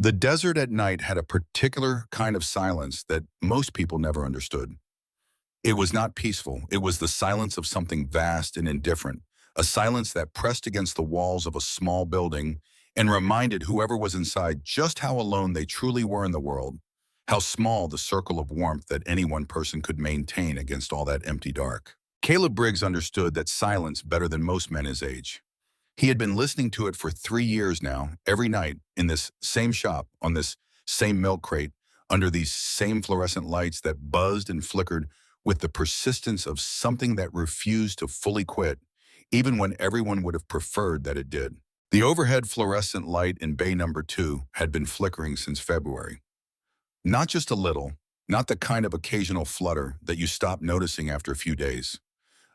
The desert at night had a particular kind of silence that most people never understood. It was not peaceful. It was the silence of something vast and indifferent, a silence that pressed against the walls of a small building and reminded whoever was inside just how alone they truly were in the world, how small the circle of warmth that any one person could maintain against all that empty dark. Caleb Briggs understood that silence better than most men his age. He had been listening to it for 3 years now, every night, in this same shop, on this same milk crate, under these same fluorescent lights that buzzed and flickered with the persistence of something that refused to fully quit, even when everyone would have preferred that it did. The overhead fluorescent light in bay number 2 had been flickering since February. Not just a little, not the kind of occasional flutter that you stop noticing after a few days.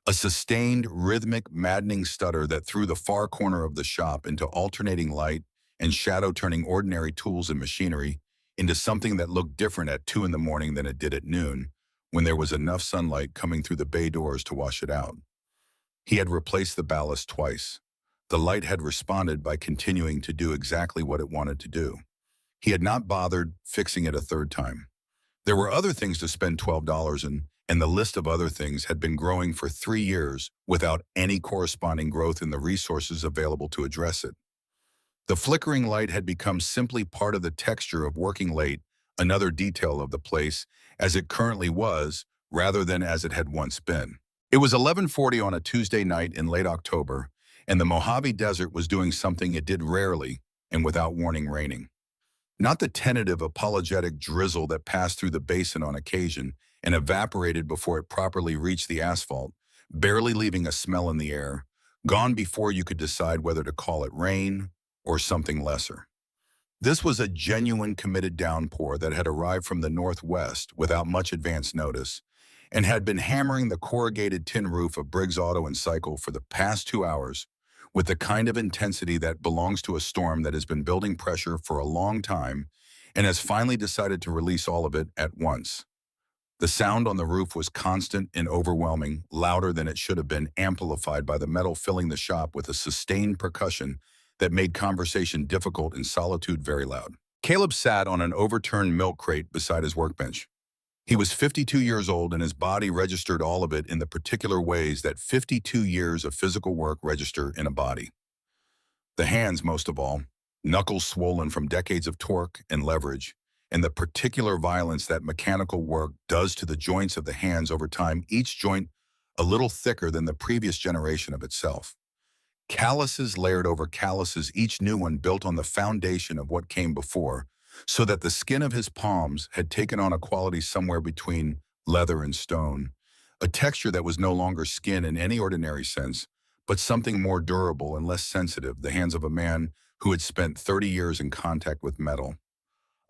A sustained, rhythmic, maddening stutter that threw the far corner of the shop into alternating light and shadow, turning ordinary tools and machinery into something that looked different at 2 in the morning than it did at noon, when there was enough sunlight coming through the bay doors to wash it out. He had replaced the ballast twice. The light had responded by continuing to do exactly what it wanted to do. He had not bothered fixing it a third time. There were other things to spend $12 in, and the list of other things had been growing for 3 years without any corresponding growth in the resources available to address it. The flickering light had become simply part of the texture of working late, another detail of the place as it currently was, rather than as it had once been. It was 11:40 on a Tuesday night in late October, and the Mojave Desert was doing something it did rarely and without warning, raining. Not the tentative, apologetic drizzle that passed through the basin on occasion and evaporated before it properly reached the asphalt, barely leaving a smell in the air, gone before you could decide whether to call it rain or something lesser. This was a genuine, committed downpour that had arrived from the northwest without much advance notice and had been hammering the corrugated tin roof of Briggs Auto and Cycle for the past 2 hours with the kind of intensity that belongs to a storm that has been building pressure for a long time and has finally decided to release all of it at once. The sound on the roof was constant and overwhelming, louder than it should have been, amplified by the metal filling the shop with a sustained percussion that made conversation difficult and solitude very loud. Caleb sat on an overturned milk crate beside his workbench. He was 52 years old, and his body registered all of it in the particular ways that 52 years of physical work register in a body. The hands, most of all, knuckles swollen from decades of torque and leverage, and the particular violence that mechanical work does to the joints of the hands over time, each joint a little thicker than the previous generation of itself. Calluses layered over calluses, each new one built on the foundation of what came before, so that the skin of his palms had taken on a quality somewhere between leather and stone, a texture that was no longer skin in any ordinary sense, but something more durable and less sensitive, the hands of a man who had spent 30 years in contact with metal.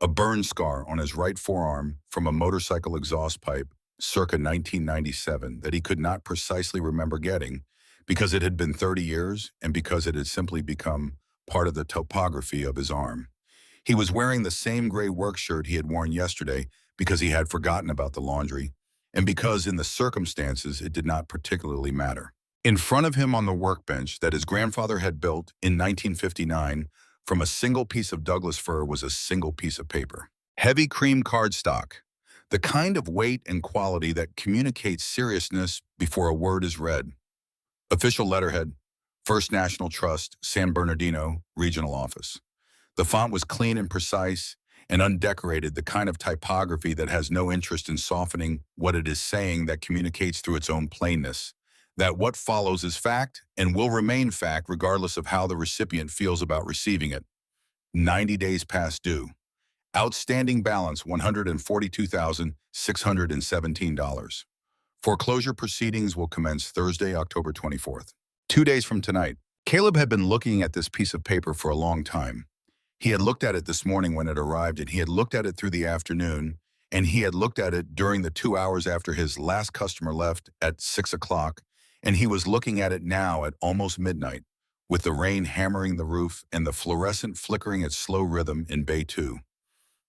A burn scar on his right forearm from a motorcycle exhaust pipe circa 1997 that he could not precisely remember getting because it had been 30 years and because it had simply become part of the topography of his arm. He was wearing the same gray work shirt he had worn yesterday because he had forgotten about the laundry, and because in the circumstances it did not particularly matter. In front of him on the workbench that his grandfather had built in 1959 from a single piece of Douglas fir was a single piece of paper. Heavy cream cardstock, the kind of weight and quality that communicates seriousness before a word is read. Official letterhead, First National Trust, San Bernardino, Regional Office. The font was clean and precise and undecorated, the kind of typography that has no interest in softening what it is saying, that communicates through its own plainness, that what follows is fact and will remain fact regardless of how the recipient feels about receiving it. 90 days past due. Outstanding balance $142,617. Foreclosure proceedings will commence Thursday, October 24th. 2 days from tonight. Caleb had been looking at this piece of paper for a long time. He had looked at it this morning when it arrived, and he had looked at it through the afternoon, and he had looked at it during the 2 hours after his last customer left at 6 o'clock, and he was looking at it now at almost midnight, with the rain hammering the roof and the fluorescent flickering its slow rhythm in Bay 2.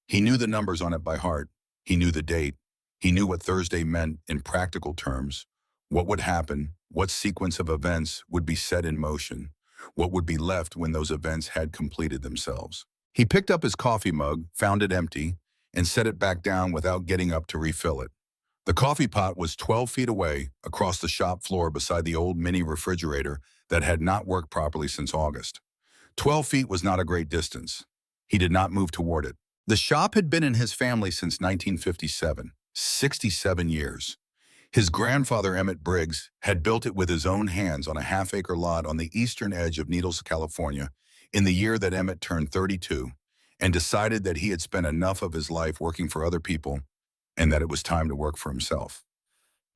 He knew the numbers on it by heart. He knew the date. He knew what Thursday meant in practical terms, what would happen, what sequence of events would be set in motion, what would be left when those events had completed themselves. He picked up his coffee mug, found it empty, and set it back down without getting up to refill it. The coffee pot was 12 feet away, across the shop floor beside the old mini refrigerator that had not worked properly since August. 12 feet was not a great distance. He did not move toward it. The shop had been in his family since 1957, 67 years. His grandfather, Emmett Briggs, had built it with his own hands on a half-acre lot on the eastern edge of Needles, California, in the year that Emmett turned 32, and decided that he had spent enough of his life working for other people and that it was time to work for himself.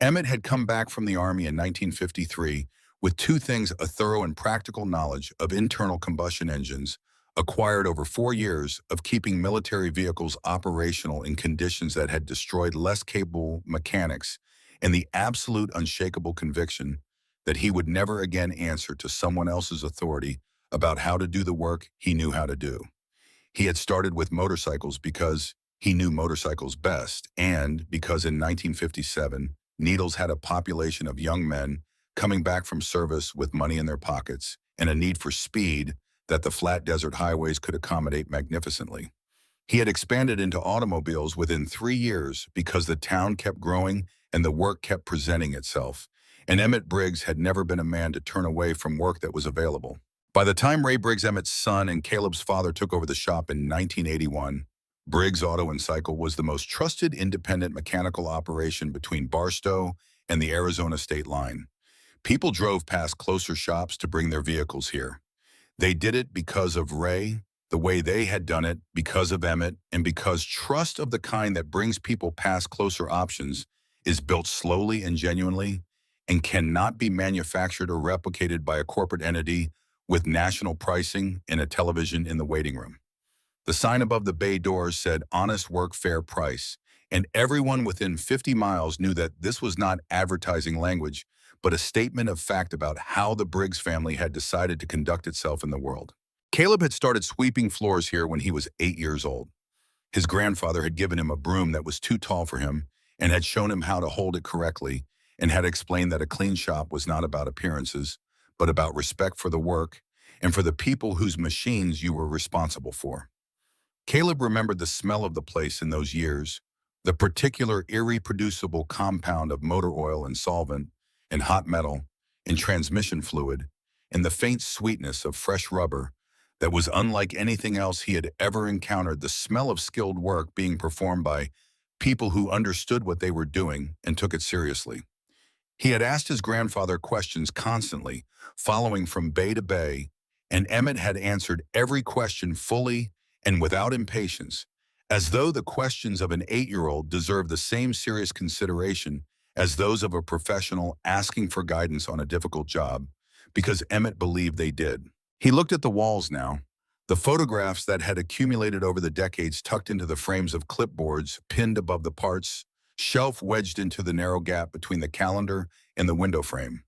Emmett had come back from the Army in 1953 with two things: a thorough and practical knowledge of internal combustion engines, acquired over 4 years of keeping military vehicles operational in conditions that had destroyed less capable mechanics, and the absolute unshakable conviction that he would never again answer to someone else's authority about how to do the work he knew how to do. He had started with motorcycles because he knew motorcycles best, and because in 1957, Needles had a population of young men coming back from service with money in their pockets and a need for speed that the flat desert highways could accommodate magnificently. He had expanded into automobiles within 3 years because the town kept growing and the work kept presenting itself, and Emmett Briggs had never been a man to turn away from work that was available. By the time Ray Briggs, Emmett's son and Caleb's father, took over the shop in 1981, Briggs Auto and Cycle was the most trusted independent mechanical operation between Barstow and the Arizona state line. People drove past closer shops to bring their vehicles here. They did it because of Ray, the way they had done it, because of Emmett, and because trust of the kind that brings people past closer options is built slowly and genuinely and cannot be manufactured or replicated by a corporate entity with national pricing and a television in the waiting room. The sign above the bay doors said "Honest Work, Fair Price," and everyone within 50 miles knew that this was not advertising language, but a statement of fact about how the Briggs family had decided to conduct itself in the world. Caleb had started sweeping floors here when he was 8 years old. His grandfather had given him a broom that was too tall for him and had shown him how to hold it correctly, and had explained that a clean shop was not about appearances, but about respect for the work and for the people whose machines you were responsible for. Caleb remembered the smell of the place in those years, the particular irreproducible compound of motor oil and solvent and hot metal and transmission fluid, and the faint sweetness of fresh rubber that was unlike anything else he had ever encountered, the smell of skilled work being performed by people who understood what they were doing and took it seriously. He had asked his grandfather questions constantly, following from bay to bay, and Emmett had answered every question fully and without impatience, as though the questions of an 8-year-old deserved the same serious consideration as those of a professional asking for guidance on a difficult job, because Emmett believed they did. He looked at the walls now, the photographs that had accumulated over the decades tucked into the frames of clipboards pinned above the parts, shelf wedged into the narrow gap between the calendar and the window frame.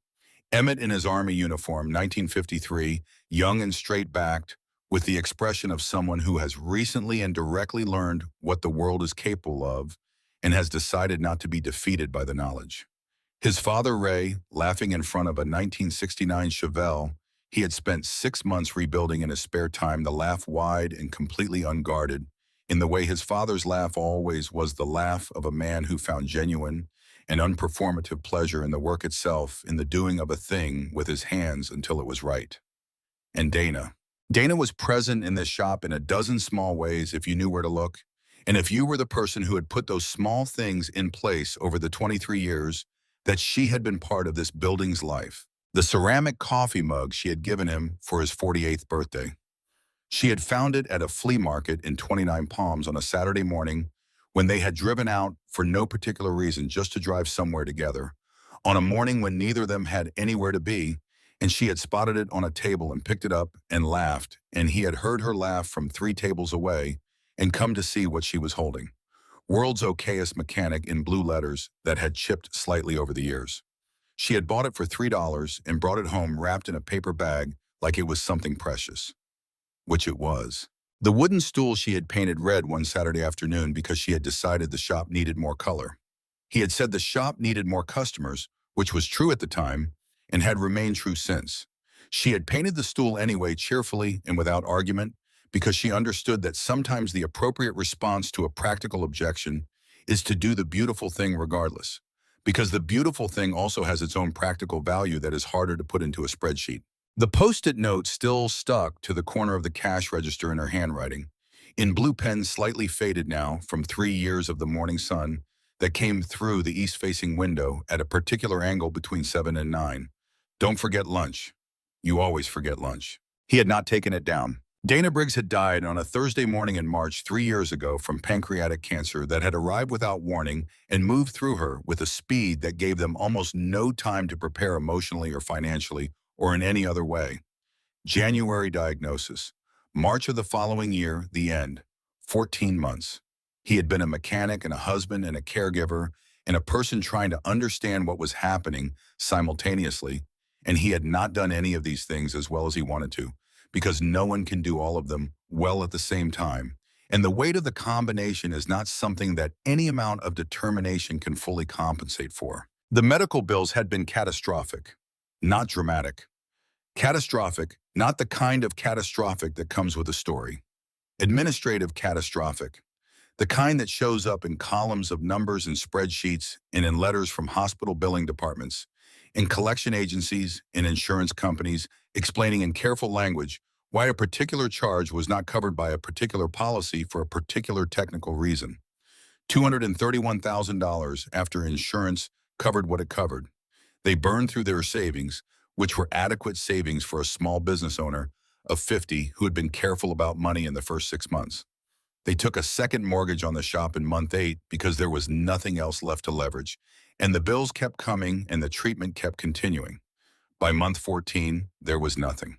Emmett in his Army uniform, 1953, young and straight-backed, with the expression of someone who has recently and directly learned what the world is capable of and has decided not to be defeated by the knowledge. His father, Ray, laughing in front of a 1969 Chevelle he had spent 6 months rebuilding in his spare time, the laugh wide and completely unguarded, in the way his father's laugh always was, the laugh of a man who found genuine and unperformative pleasure in the work itself, in the doing of a thing with his hands until it was right. And Dana. Dana was present in this shop in a dozen small ways if you knew where to look, and if you were the person who had put those small things in place over the 23 years that she had been part of this building's life. The ceramic coffee mug she had given him for his 48th birthday. She had found it at a flea market in 29 Palms on a Saturday morning when they had driven out for no particular reason, just to drive somewhere together, on a morning when neither of them had anywhere to be, and she had spotted it on a table and picked it up and laughed, and he had heard her laugh from 3 tables away and come to see what she was holding. World's Okayest Mechanic in blue letters that had chipped slightly over the years. She had bought it for $3 and brought it home wrapped in a paper bag like it was something precious, which it was. The wooden stool she had painted red one Saturday afternoon because she had decided the shop needed more color. He had said the shop needed more customers, which was true at the time, and had remained true since. She had painted the stool anyway, cheerfully and without argument, because she understood that sometimes the appropriate response to a practical objection is to do the beautiful thing regardless, because the beautiful thing also has its own practical value that is harder to put into a spreadsheet. The post-it note still stuck to the corner of the cash register in her handwriting, in blue pen slightly faded now from 3 years of the morning sun that came through the east-facing window at a particular angle between 7 and 9. Don't forget lunch. You always forget lunch. He had not taken it down. Dana Briggs had died on a Thursday morning in March 3 years ago from pancreatic cancer that had arrived without warning and moved through her with a speed that gave them almost no time to prepare emotionally or financially or in any other way. January diagnosis. March of the following year, the end. 14 months. He had been a mechanic and a husband and a caregiver and a person trying to understand what was happening simultaneously, and he had not done any of these things as well as he wanted to, because no one can do all of them well at the same time. And the weight of the combination is not something that any amount of determination can fully compensate for. The medical bills had been catastrophic, not dramatic. Catastrophic, not the kind of catastrophic that comes with a story. Administrative catastrophic, the kind that shows up in columns of numbers and spreadsheets and in letters from hospital billing departments, in collection agencies, in insurance companies, explaining in careful language why a particular charge was not covered by a particular policy for a particular technical reason. $231,000 after insurance covered what it covered. They burned through their savings, which were adequate savings for a small business owner of 50 who had been careful about money in the first 6 months. They took a second mortgage on the shop in month 8 because there was nothing else left to leverage, and the bills kept coming and the treatment kept continuing. By month 14, there was nothing.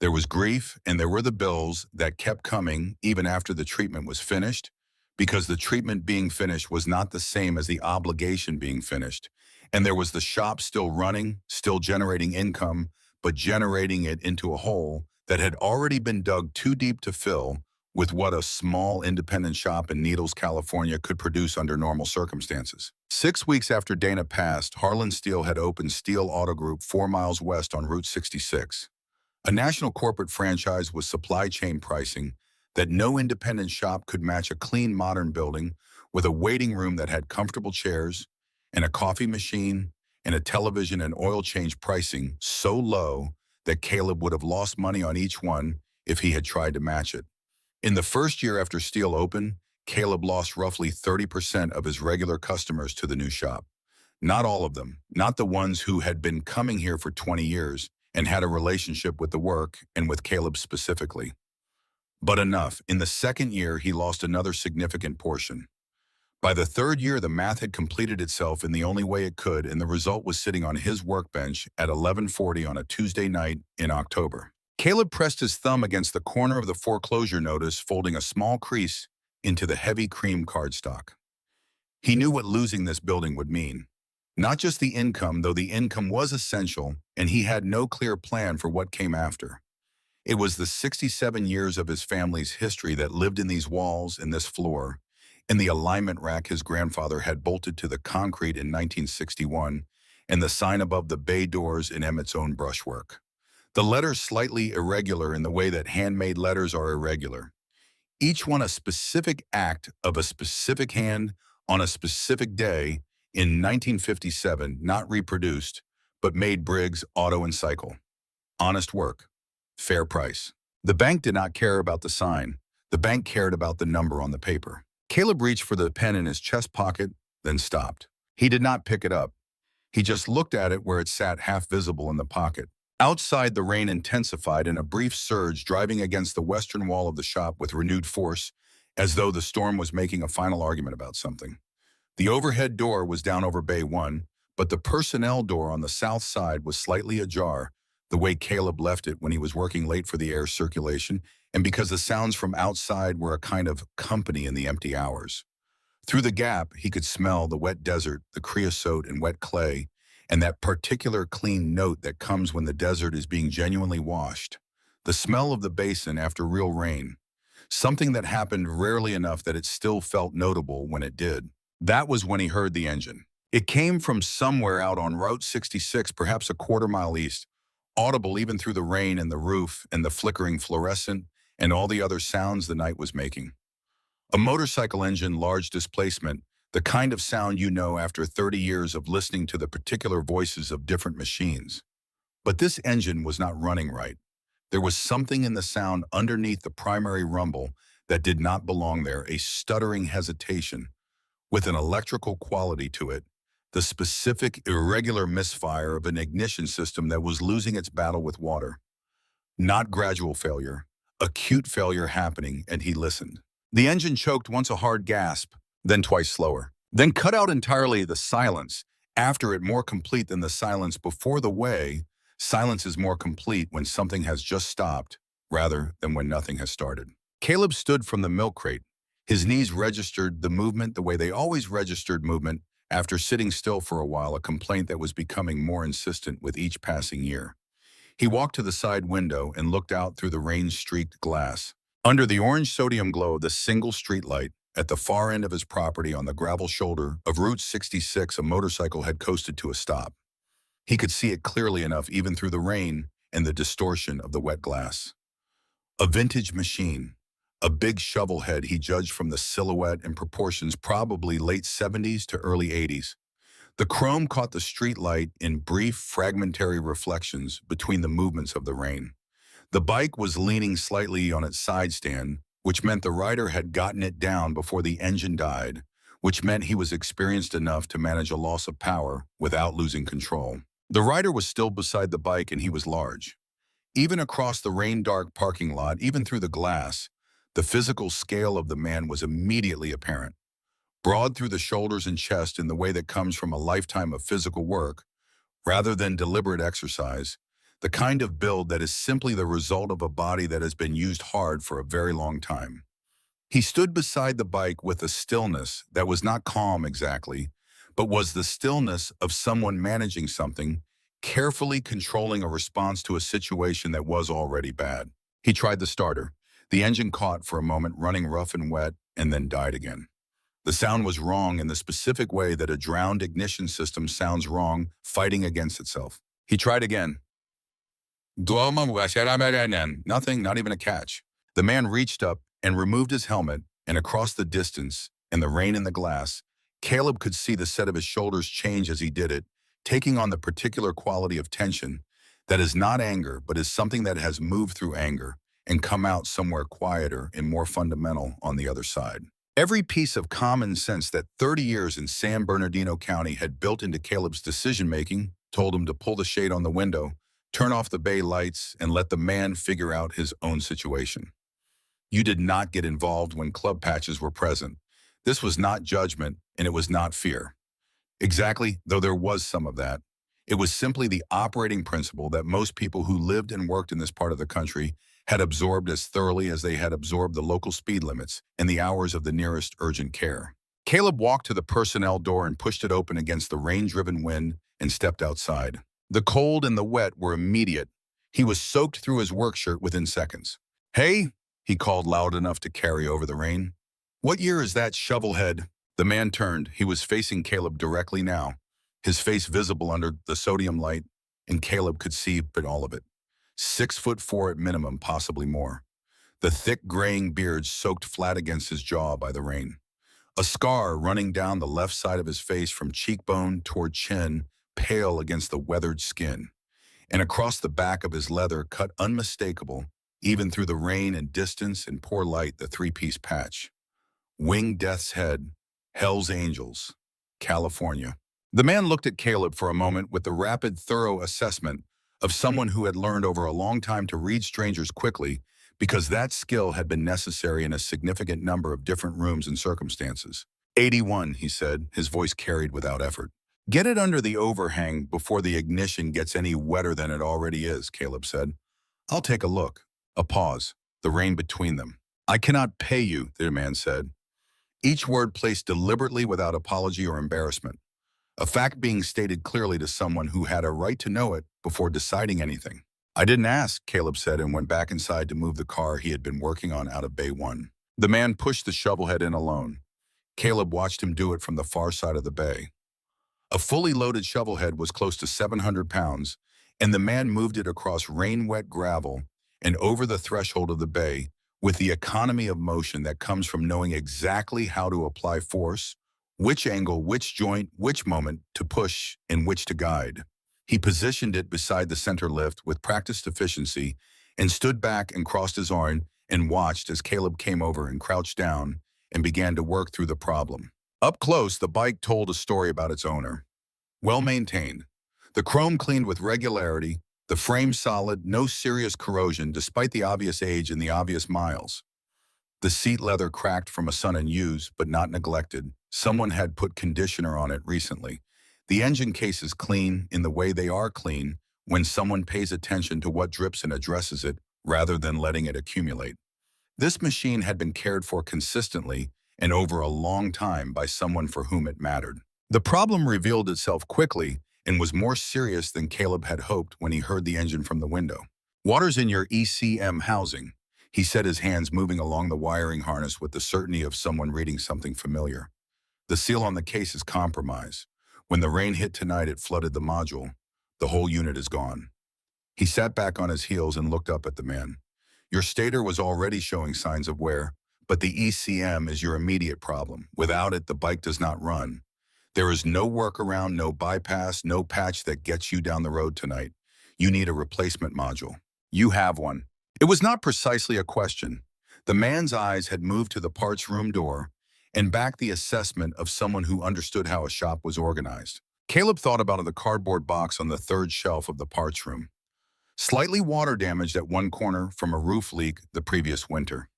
There was grief, and there were the bills that kept coming even after the treatment was finished, because the treatment being finished was not the same as the obligation being finished. And there was the shop still running, still generating income, but generating it into a hole that had already been dug too deep to fill with what a small independent shop in Needles, California could produce under normal circumstances. 6 weeks after Dana passed, Harlan Steel had opened Steel Auto Group 4 miles west on Route 66. A national corporate franchise with supply chain pricing that no independent shop could match, a clean modern building with a waiting room that had comfortable chairs and a coffee machine and a television and oil change pricing so low that Caleb would have lost money on each one if he had tried to match it. In the first year after Steel opened, Caleb lost roughly 30% of his regular customers to the new shop. Not all of them, not the ones who had been coming here for 20 years and had a relationship with the work and with Caleb specifically. But enough. In the second year, he lost another significant portion. By the third year, the math had completed itself in the only way it could, and the result was sitting on his workbench at 11:40 on a Tuesday night in October. Caleb pressed his thumb against the corner of the foreclosure notice, folding a small crease into the heavy cream cardstock. He knew what losing this building would mean. Not just the income, though the income was essential, and he had no clear plan for what came after. It was the 67 years of his family's history that lived in these walls and this floor, and the alignment rack his grandfather had bolted to the concrete in 1961, and the sign above the bay doors in Emmett's own brushwork. The letters slightly irregular in the way that handmade letters are irregular. Each one a specific act of a specific hand on a specific day in 1957, not reproduced, but made Briggs Auto and Cycle. Honest work. Fair price. The bank did not care about the sign. The bank cared about the number on the paper. Caleb reached for the pen in his chest pocket, then stopped. He did not pick it up. He just looked at it where it sat half visible in the pocket. Outside, the rain intensified in a brief surge, driving against the western wall of the shop with renewed force, as though the storm was making a final argument about something. The overhead door was down over Bay 1, but the personnel door on the south side was slightly ajar, the way Caleb left it when he was working late for the air circulation, and because the sounds from outside were a kind of company in the empty hours. Through the gap, he could smell the wet desert, the creosote and wet clay, and that particular clean note that comes when the desert is being genuinely washed. The smell of the basin after real rain. Something that happened rarely enough that it still felt notable when it did. That was when he heard the engine. It came from somewhere out on Route 66, perhaps a quarter mile east, audible even through the rain and the roof and the flickering fluorescent and all the other sounds the night was making. A motorcycle engine, large displacement, the kind of sound you know after 30 years of listening to the particular voices of different machines. But this engine was not running right. There was something in the sound underneath the primary rumble that did not belong there, a stuttering hesitation with an electrical quality to it, the specific irregular misfire of an ignition system that was losing its battle with water. Not gradual failure, acute failure happening, and he listened. The engine choked once, a hard gasp, then twice slower. Then cut out entirely, the silence. After it, more complete than the silence before the way. Silence is more complete when something has just stopped, rather than when nothing has started. Caleb stood from the milk crate. His knees registered the movement the way they always registered movement after sitting still for a while, a complaint that was becoming more insistent with each passing year. He walked to the side window and looked out through the rain-streaked glass. Under the orange sodium glow of the single streetlight, at the far end of his property on the gravel shoulder of Route 66, a motorcycle had coasted to a stop. He could see it clearly enough even through the rain and the distortion of the wet glass. A vintage machine. A big shovel head, he judged from the silhouette and proportions, probably late 70s to early 80s. The chrome caught the streetlight in brief, fragmentary reflections between the movements of the rain. The bike was leaning slightly on its side stand, which meant the rider had gotten it down before the engine died, which meant he was experienced enough to manage a loss of power without losing control. The rider was still beside the bike, and he was large. Even across the rain-dark parking lot, even through the glass, the physical scale of the man was immediately apparent. Broad through the shoulders and chest in the way that comes from a lifetime of physical work, rather than deliberate exercise, the kind of build that is simply the result of a body that has been used hard for a very long time. He stood beside the bike with a stillness that was not calm exactly, but was the stillness of someone managing something, carefully controlling a response to a situation that was already bad. He tried the starter. The engine caught for a moment, running rough and wet, and then died again. The sound was wrong in the specific way that a drowned ignition system sounds wrong, fighting against itself. He tried again. Nothing, not even a catch. The man reached up and removed his helmet, and across the distance, in the rain and the glass, Caleb could see the set of his shoulders change as he did it, taking on the particular quality of tension that is not anger, but is something that has moved through anger and come out somewhere quieter and more fundamental on the other side. Every piece of common sense that 30 years in San Bernardino County had built into Caleb's decision-making told him to pull the shade on the window, turn off the bay lights, and let the man figure out his own situation. You did not get involved when club patches were present. This was not judgment, and it was not fear. Exactly, though there was some of that. It was simply the operating principle that most people who lived and worked in this part of the country had absorbed as thoroughly as they had absorbed the local speed limits and the hours of the nearest urgent care. Caleb walked to the personnel door and pushed it open against the rain-driven wind and stepped outside. The cold and the wet were immediate. He was soaked through his work shirt within seconds. "Hey," he called loud enough to carry over the rain. "What year is that shovelhead?" The man turned. He was facing Caleb directly now, his face visible under the sodium light, and Caleb could see but all of it. 6'4" at minimum, possibly more. The thick graying beard soaked flat against his jaw by the rain. A scar running down the left side of his face from cheekbone toward chin, pale against the weathered skin. And across the back of his leather, cut unmistakable, even through the rain and distance and poor light, the three-piece patch. Winged Death's Head, Hell's Angels, California. The man looked at Caleb for a moment with the rapid, thorough assessment of someone who had learned over a long time to read strangers quickly, because that skill had been necessary in a significant number of different rooms and circumstances. 81, he said, his voice carried without effort. "Get it under the overhang before the ignition gets any wetter than it already is," Caleb said. "I'll take a look." A pause, the rain between them. "I cannot pay you," the man said. Each word placed deliberately without apology or embarrassment. A fact being stated clearly to someone who had a right to know it before deciding anything. "I didn't ask," Caleb said, and went back inside to move the car he had been working on out of Bay 1. The man pushed the shovelhead in alone. Caleb watched him do it from the far side of the bay. A fully loaded shovelhead was close to 700 pounds, and the man moved it across rain-wet gravel and over the threshold of the bay, with the economy of motion that comes from knowing exactly how to apply force, which angle, which joint, which moment to push, and which to guide. He positioned it beside the center lift with practiced efficiency and stood back and crossed his arm and watched as Caleb came over and crouched down and began to work through the problem. Up close, the bike told a story about its owner. Well maintained. The chrome cleaned with regularity, the frame solid, no serious corrosion despite the obvious age and the obvious miles. The seat leather cracked from a sun and use, but not neglected. Someone had put conditioner on it recently. The engine case is clean in the way they are clean when someone pays attention to what drips and addresses it rather than letting it accumulate. This machine had been cared for consistently and over a long time by someone for whom it mattered. The problem revealed itself quickly and was more serious than Caleb had hoped when he heard the engine from the window. "Water's in your ECM housing," he said, his hands moving along the wiring harness with the certainty of someone reading something familiar. "The seal on the case is compromised. When the rain hit tonight, it flooded the module. The whole unit is gone." He sat back on his heels and looked up at the man. "Your stator was already showing signs of wear, but the ECM is your immediate problem. Without it, the bike does not run. There is no workaround, no bypass, no patch that gets you down the road tonight. You need a replacement module. You have one." It was not precisely a question. The man's eyes had moved to the parts room door and back the assessment of someone who understood how a shop was organized. Caleb thought about the cardboard box on the third shelf of the parts room. Slightly water damaged at one corner from a roof leak the previous winter.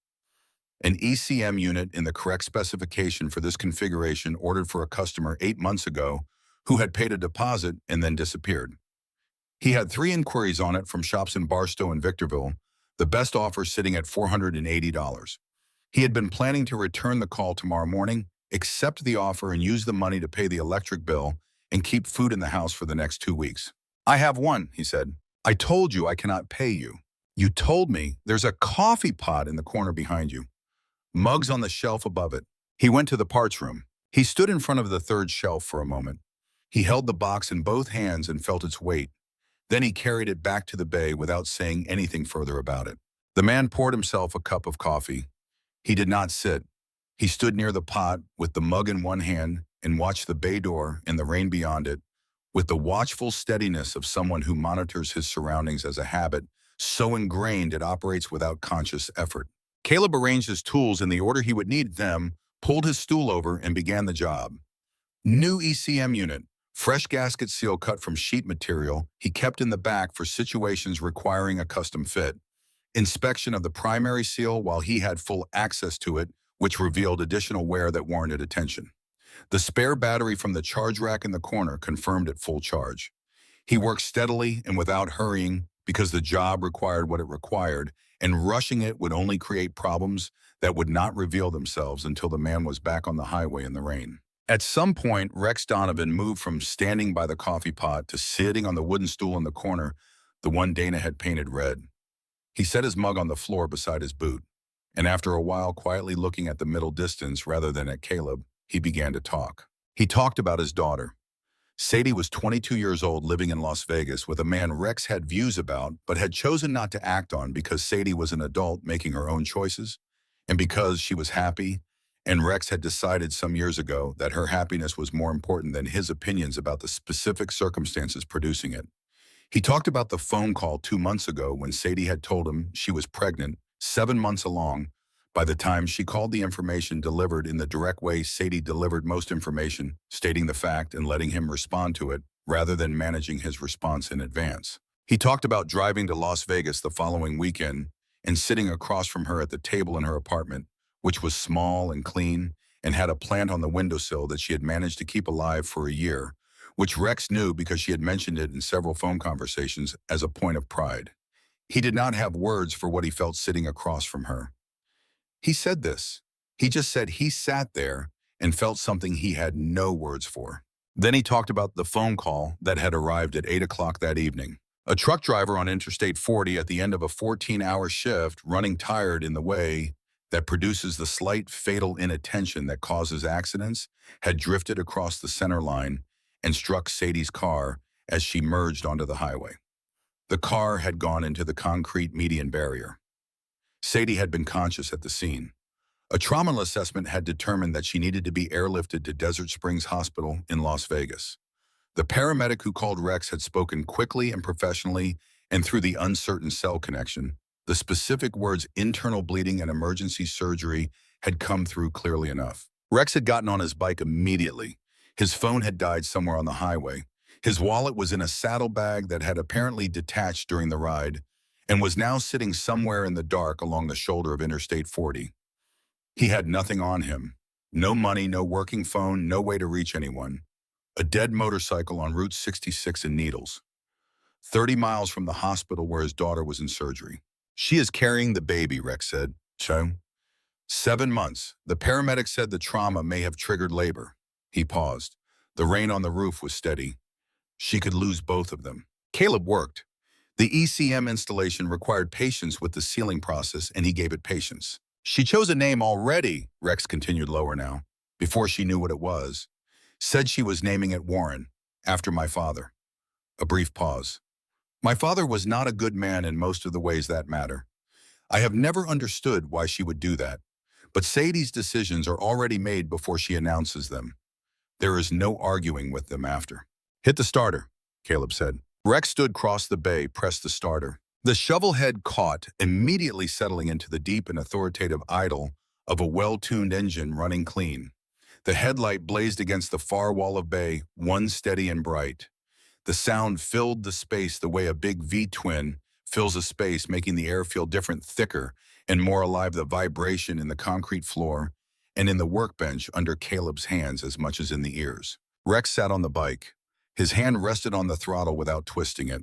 An ECM unit in the correct specification for this configuration ordered for a customer 8 months ago who had paid a deposit and then disappeared. He had 3 inquiries on it from shops in Barstow and Victorville, the best offer sitting at $480. He had been planning to return the call tomorrow morning, accept the offer, and use the money to pay the electric bill and keep food in the house for the next 2 weeks. "I have one," he said. "I told you I cannot pay you. You told me there's a coffee pot in the corner behind you. Mugs on the shelf above it." He went to the parts room. He stood in front of the third shelf for a moment. He held the box in both hands and felt its weight. Then he carried it back to the bay without saying anything further about it. The man poured himself a cup of coffee. He did not sit. He stood near the pot with the mug in one hand and watched the bay door and the rain beyond it with the watchful steadiness of someone who monitors his surroundings as a habit so ingrained it operates without conscious effort. Caleb arranged his tools in the order he would need them, pulled his stool over, and began the job. New ECM unit, fresh gasket seal cut from sheet material he kept in the back for situations requiring a custom fit. Inspection of the primary seal while he had full access to it, which revealed additional wear that warranted attention. The spare battery from the charge rack in the corner confirmed it full charge. He worked steadily and without hurrying because the job required what it required, and rushing it would only create problems that would not reveal themselves until the man was back on the highway in the rain. At some point, Rex Donovan moved from standing by the coffee pot to sitting on the wooden stool in the corner, the one Dana had painted red. He set his mug on the floor beside his boot, and after a while, quietly looking at the middle distance rather than at Caleb, he began to talk. He talked about his daughter. Sadie was 22 years old, living in Las Vegas with a man Rex had views about but had chosen not to act on because Sadie was an adult making her own choices, and because she was happy, and Rex had decided some years ago that her happiness was more important than his opinions about the specific circumstances producing it. He talked about the phone call 2 months ago when Sadie had told him she was pregnant, 7 months along. By the time she called, the information delivered in the direct way Sadie delivered most information, stating the fact and letting him respond to it, rather than managing his response in advance. He talked about driving to Las Vegas the following weekend and sitting across from her at the table in her apartment, which was small and clean and had a plant on the windowsill that she had managed to keep alive for a year, which Rex knew because she had mentioned it in several phone conversations as a point of pride. He did not have words for what he felt sitting across from her. He said this. He just said he sat there and felt something he had no words for. Then he talked about the phone call that had arrived at 8 o'clock that evening. A truck driver on Interstate 40 at the end of a 14-hour shift, running tired in the way that produces the slight fatal inattention that causes accidents, had drifted across the center line and struck Sadie's car as she merged onto the highway. The car had gone into the concrete median barrier. Sadie had been conscious at the scene. A trauma assessment had determined that she needed to be airlifted to Desert Springs Hospital in Las Vegas. The paramedic who called Rex had spoken quickly and professionally, and through the uncertain cell connection, the specific words internal bleeding and emergency surgery had come through clearly enough. Rex had gotten on his bike immediately. His phone had died somewhere on the highway. His wallet was in a saddlebag that had apparently detached during the ride and was now sitting somewhere in the dark along the shoulder of Interstate 40. He had nothing on him. No money, no working phone, no way to reach anyone. A dead motorcycle on Route 66 in Needles, 30 miles from the hospital where his daughter was in surgery. She is carrying the baby, Rex said. So? 7 months. The paramedic said the trauma may have triggered labor. He paused. The rain on the roof was steady. She could lose both of them. Caleb worked. The ECM installation required patience with the sealing process, and he gave it patience. She chose a name already, Rex continued lower now, before she knew what it was. Said she was naming it Warren, after my father. A brief pause. My father was not a good man in most of the ways that matter. I have never understood why she would do that, but Sadie's decisions are already made before she announces them. There is no arguing with them after. Hit the starter, Caleb said. Rex stood across the bay, pressed the starter. The shovel head caught, immediately settling into the deep and authoritative idle of a well-tuned engine running clean. The headlight blazed against the far wall of bay, one steady and bright. The sound filled the space the way a big V-twin fills a space, making the air feel different, thicker, and more alive, the vibration in the concrete floor and in the workbench under Caleb's hands as much as in the ears. Rex sat on the bike. His hand rested on the throttle without twisting it.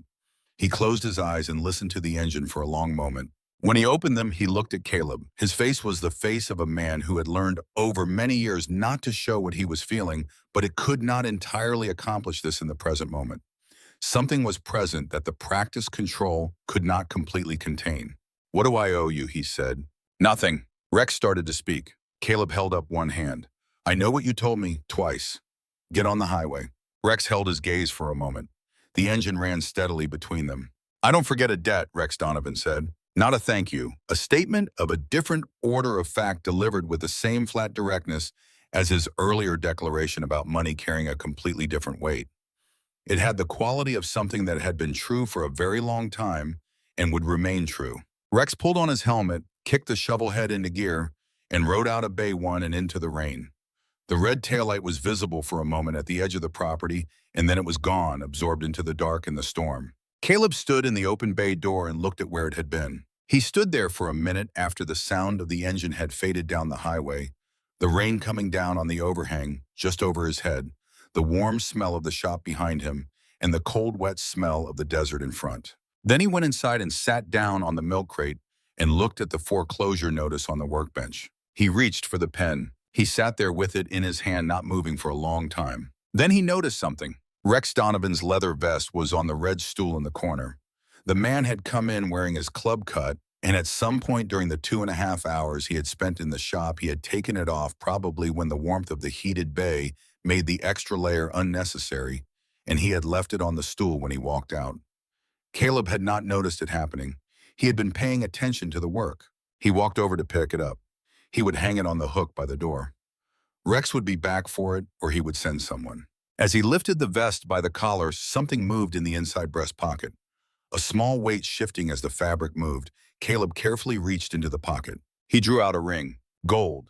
He closed his eyes and listened to the engine for a long moment. When he opened them, he looked at Caleb. His face was the face of a man who had learned over many years not to show what he was feeling, but it could not entirely accomplish this in the present moment. Something was present that the practiced control could not completely contain. What do I owe you, he said. Nothing. Rex started to speak. Caleb held up one hand. I know what you told me twice. Get on the highway. Rex held his gaze for a moment. The engine ran steadily between them. I don't forget a debt, Rex Donovan said. Not a thank you. A statement of a different order of fact delivered with the same flat directness as his earlier declaration about money carrying a completely different weight. It had the quality of something that had been true for a very long time and would remain true. Rex pulled on his helmet, kicked the shovel head into gear, and rode out of Bay 1 and into the rain. The red taillight was visible for a moment at the edge of the property, and then it was gone, absorbed into the dark and the storm. Caleb stood in the open bay door and looked at where it had been. He stood there for a minute after the sound of the engine had faded down the highway, the rain coming down on the overhang just over his head, the warm smell of the shop behind him, and the cold, wet smell of the desert in front. Then he went inside and sat down on the milk crate and looked at the foreclosure notice on the workbench. He reached for the pen. He sat there with it in his hand, not moving for a long time. Then he noticed something. Rex Donovan's leather vest was on the red stool in the corner. The man had come in wearing his club cut, and at some point during the 2.5 hours he had spent in the shop, he had taken it off, probably when the warmth of the heated bay made the extra layer unnecessary, and he had left it on the stool when he walked out. Caleb had not noticed it happening. He had been paying attention to the work. He walked over to pick it up. He would hang it on the hook by the door. Rex would be back for it, or he would send someone. As he lifted the vest by the collar, something moved in the inside breast pocket. A small weight shifting as the fabric moved, Caleb carefully reached into the pocket. He drew out a ring. Gold.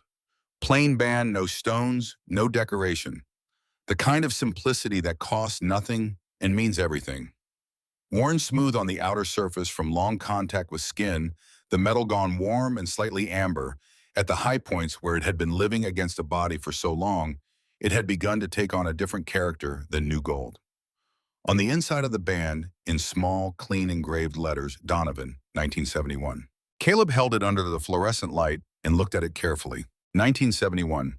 Plain band, no stones, no decoration. The kind of simplicity that costs nothing and means everything. Worn smooth on the outer surface from long contact with skin, the metal gone warm and slightly amber. At the high points where it had been living against a body for so long, it had begun to take on a different character than new gold. On the inside of the band, in small, clean engraved letters, Donovan, 1971. Caleb held it under the fluorescent light and looked at it carefully. 1971.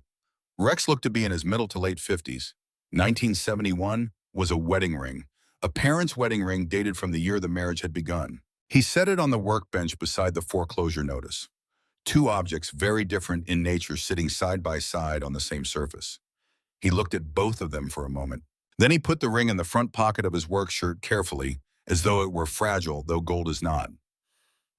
Rex looked to be in his middle to late 50s. 1971 was a wedding ring. A parent's wedding ring dated from the year the marriage had begun. He set it on the workbench beside the foreclosure notice. Two objects very different in nature sitting side by side on the same surface. He looked at both of them for a moment. Then he put the ring in the front pocket of his work shirt carefully, as though it were fragile, though gold is not.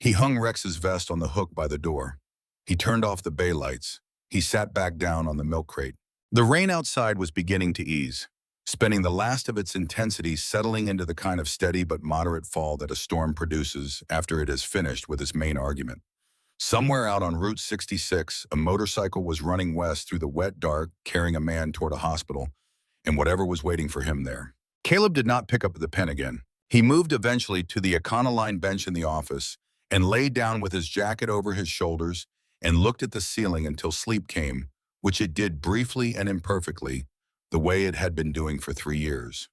He hung Rex's vest on the hook by the door. He turned off the bay lights. He sat back down on the milk crate. The rain outside was beginning to ease, spending the last of its intensity settling into the kind of steady but moderate fall that a storm produces after it has finished with its main argument. Somewhere out on Route 66, a motorcycle was running west through the wet dark, carrying a man toward a hospital, and whatever was waiting for him there. Caleb did not pick up the pen again. He moved eventually to the Econoline bench in the office and lay down with his jacket over his shoulders and looked at the ceiling until sleep came, which it did briefly and imperfectly, the way it had been doing for 3 years.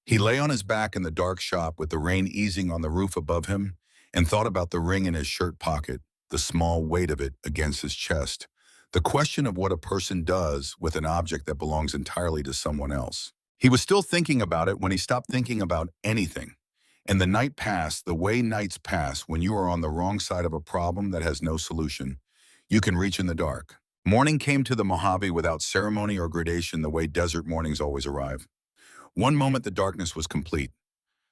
He lay on his back in the dark shop with the rain easing on the roof above him and thought about the ring in his shirt pocket, the small weight of it against his chest, the question of what a person does with an object that belongs entirely to someone else. He was still thinking about it when he stopped thinking about anything. And the night passed the way nights pass when you are on the wrong side of a problem that has no solution. You can reach in the dark. Morning came to the Mojave without ceremony or gradation the way desert mornings always arrive. One moment the darkness was complete.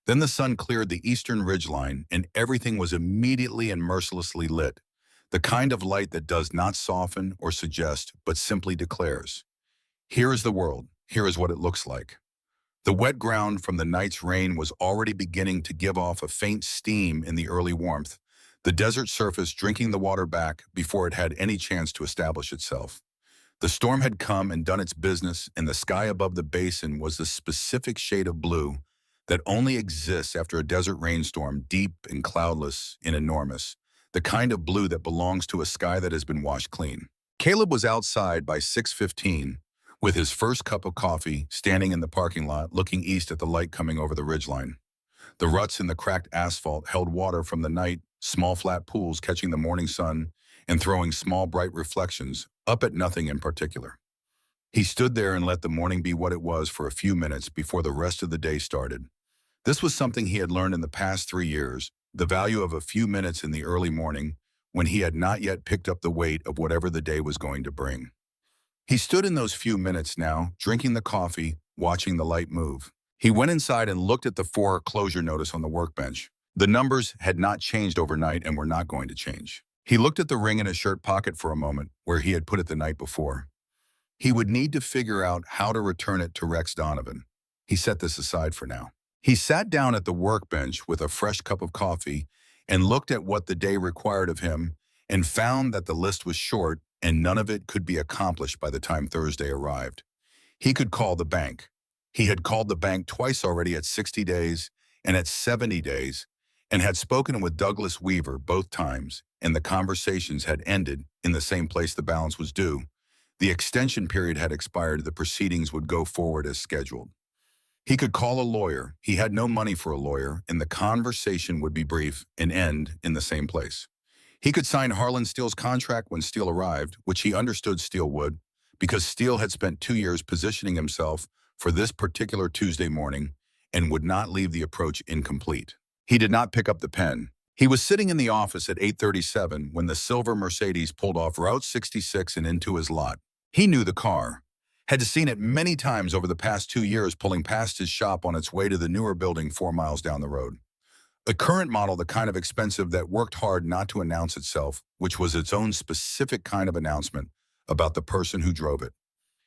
Then the sun cleared the eastern ridgeline and everything was immediately and mercilessly lit. The kind of light that does not soften or suggest, but simply declares, here is the world, here is what it looks like. The wet ground from the night's rain was already beginning to give off a faint steam in the early warmth, the desert surface drinking the water back before it had any chance to establish itself. The storm had come and done its business, and the sky above the basin was the specific shade of blue that only exists after a desert rainstorm, deep and cloudless and enormous, the kind of blue that belongs to a sky that has been washed clean. Caleb was outside by 6:15, with his first cup of coffee, standing in the parking lot, looking east at the light coming over the ridgeline. The ruts in the cracked asphalt held water from the night, small flat pools catching the morning sun and throwing small bright reflections up at nothing in particular. He stood there and let the morning be what it was for a few minutes before the rest of the day started. This was something he had learned in the past 3 years, the value of a few minutes in the early morning when he had not yet picked up the weight of whatever the day was going to bring. He stood in those few minutes now, drinking the coffee, watching the light move. He went inside and looked at the foreclosure notice on the workbench. The numbers had not changed overnight and were not going to change. He looked at the ring in his shirt pocket for a moment, where he had put it the night before. He would need to figure out how to return it to Rex Donovan. He set this aside for now. He sat down at the workbench with a fresh cup of coffee and looked at what the day required of him and found that the list was short and none of it could be accomplished by the time Thursday arrived. He could call the bank. He had called the bank twice already at 60 days and at 70 days and had spoken with Douglas Weaver both times, and the conversations had ended in the same place the balance was due. The extension period had expired. The proceedings would go forward as scheduled. He could call a lawyer. He had no money for a lawyer, and the conversation would be brief and end in the same place. He could sign Harlan Steele's contract when Steele arrived, which he understood Steele would, because Steele had spent 2 years positioning himself for this particular Tuesday morning and would not leave the approach incomplete. He did not pick up the pen. He was sitting in the office at 8:37 when the silver Mercedes pulled off Route 66 and into his lot. He knew the car, had seen it many times over the past 2 years pulling past his shop on its way to the newer building 4 miles down the road. A current model, the kind of expensive that worked hard not to announce itself, which was its own specific kind of announcement about the person who drove it.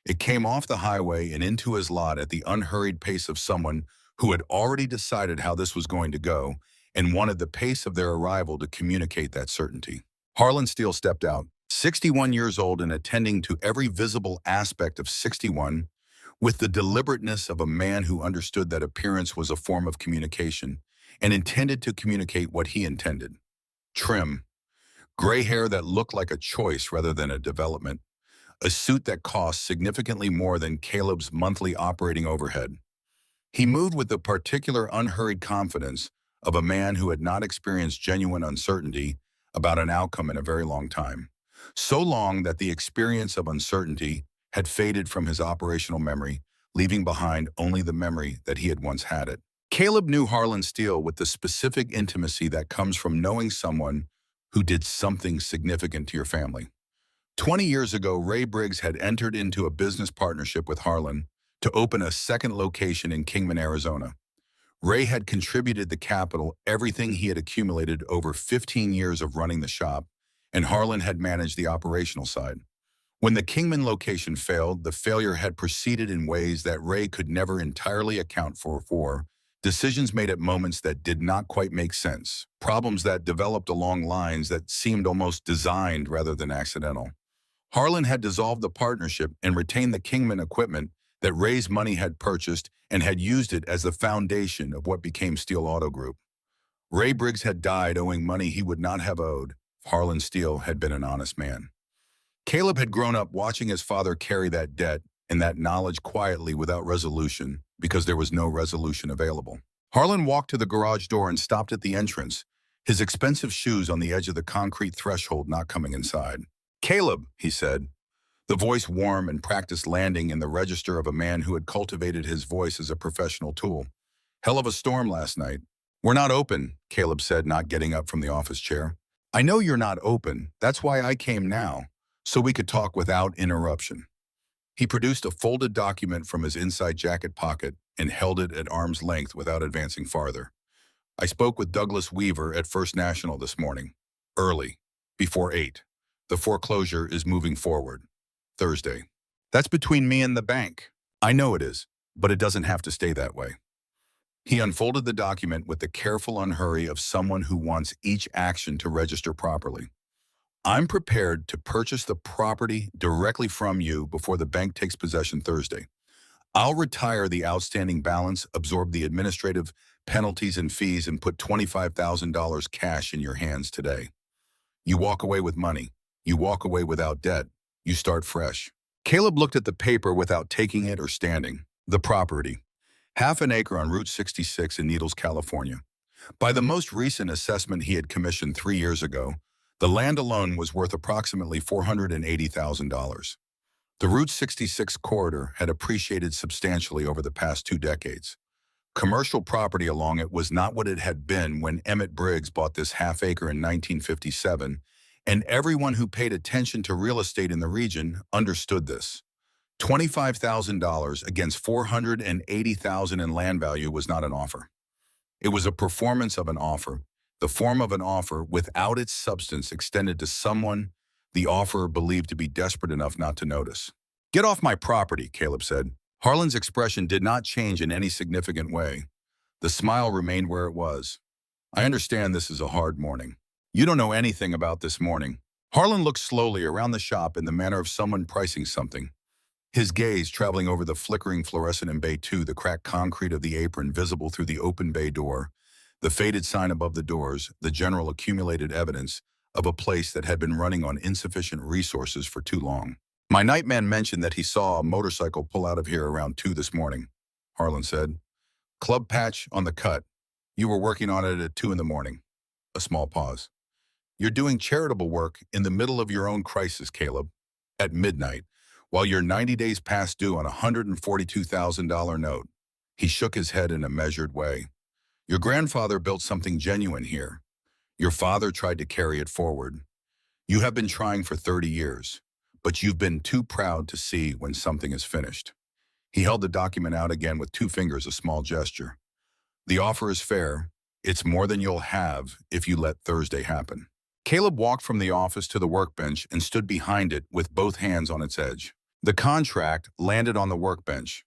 It came off the highway and into his lot at the unhurried pace of someone who had already decided how this was going to go and wanted the pace of their arrival to communicate that certainty. Harlan Steele stepped out, 61 years old and attending to every visible aspect of 61, with the deliberateness of a man who understood that appearance was a form of communication and intended to communicate what he intended. Trim, gray hair that looked like a choice rather than a development, a suit that cost significantly more than Caleb's monthly operating overhead. He moved with the particular unhurried confidence of a man who had not experienced genuine uncertainty about an outcome in a very long time. So long that the experience of uncertainty had faded from his operational memory, leaving behind only the memory that he had once had it. Caleb knew Harlan Steele with the specific intimacy that comes from knowing someone who did something significant to your family. 20 years ago, Ray Briggs had entered into a business partnership with Harlan to open a second location in Kingman, Arizona. Ray had contributed the capital, everything he had accumulated over 15 years of running the shop, and Harlan had managed the operational side. When the Kingman location failed, the failure had proceeded in ways that Ray could never entirely account for decisions made at moments that did not quite make sense, problems that developed along lines that seemed almost designed rather than accidental. Harlan had dissolved the partnership and retained the Kingman equipment that Ray's money had purchased and had used it as the foundation of what became Steel Auto Group. Ray Briggs had died owing money he would not have owed if Harlan Steel had been an honest man. Caleb had grown up watching his father carry that debt and that knowledge quietly without resolution because there was no resolution available. Harlan walked to the garage door and stopped at the entrance, his expensive shoes on the edge of the concrete threshold not coming inside. "Caleb," he said, the voice warm and practiced landing in the register of a man who had cultivated his voice as a professional tool. "Hell of a storm last night." "We're not open," Caleb said, not getting up from the office chair. "I know you're not open. That's why I came now, so we could talk without interruption." He produced a folded document from his inside jacket pocket and held it at arm's length without advancing farther. "I spoke with Douglas Weaver at First National this morning. Early. Before 8. The foreclosure is moving forward. Thursday. That's between me and the bank. I know it is, but it doesn't have to stay that way." He unfolded the document with the careful unhurry of someone who wants each action to register properly. "I'm prepared to purchase the property directly from you before the bank takes possession Thursday. I'll retire the outstanding balance, absorb the administrative penalties and fees, and put $25,000 cash in your hands today. You walk away with money. You walk away without debt. You start fresh." Caleb looked at the paper without taking it or standing. The property. Half an acre on Route 66 in Needles, California. By the most recent assessment he had commissioned 3 years ago, the land alone was worth approximately $480,000. The Route 66 corridor had appreciated substantially over the past 2 decades. Commercial property along it was not what it had been when Emmett Briggs bought this half-acre in 1957, and everyone who paid attention to real estate in the region understood this. $25,000 against $480,000 in land value was not an offer. It was a performance of an offer, the form of an offer without its substance extended to someone the offerer believed to be desperate enough not to notice. "Get off my property," Caleb said. Harlan's expression did not change in any significant way. The smile remained where it was. "I understand this is a hard morning. You don't know anything about this morning." Harlan looked slowly around the shop in the manner of someone pricing something, his gaze traveling over the flickering fluorescent in Bay 2, the cracked concrete of the apron visible through the open bay door, the faded sign above the doors, the general accumulated evidence of a place that had been running on insufficient resources for too long. "My nightman mentioned that he saw a motorcycle pull out of here around 2 this morning," Harlan said. "Club patch on the cut. You were working on it at 2 in the morning. A small pause. "You're doing charitable work in the middle of your own crisis, Caleb. At midnight, while you're 90 days past due on a $142,000 note." He shook his head in a measured way. "Your grandfather built something genuine here. Your father tried to carry it forward. You have been trying for 30 years, but you've been too proud to see when something is finished." He held the document out again with 2 fingers, a small gesture. "The offer is fair. It's more than you'll have if you let Thursday happen." Caleb walked from the office to the workbench and stood behind it with both hands on its edge. The contract landed on the workbench.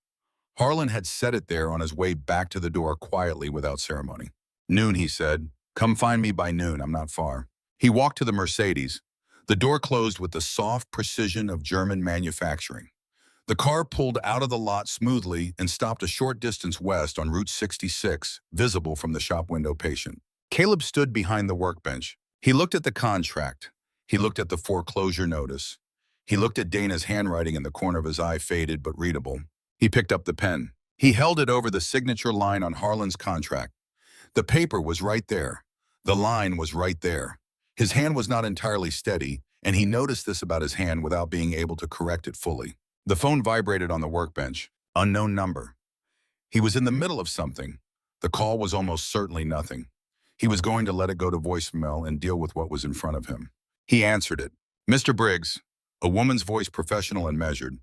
Harlan had set it there on his way back to the door quietly without ceremony. "Noon," he said. "Come find me by noon. I'm not far." He walked to the Mercedes. The door closed with the soft precision of German manufacturing. The car pulled out of the lot smoothly and stopped a short distance west on Route 66, visible from the shop window patient. Caleb stood behind the workbench. He looked at the contract. He looked at the foreclosure notice. He looked at Dana's handwriting in the corner of his eye, faded but readable. He picked up the pen. He held it over the signature line on Harlan's contract. The paper was right there. The line was right there. His hand was not entirely steady, and he noticed this about his hand without being able to correct it fully. The phone vibrated on the workbench. Unknown number. He was in the middle of something. The call was almost certainly nothing. He was going to let it go to voicemail and deal with what was in front of him. He answered it. "Mr. Briggs," a woman's voice professional and measured.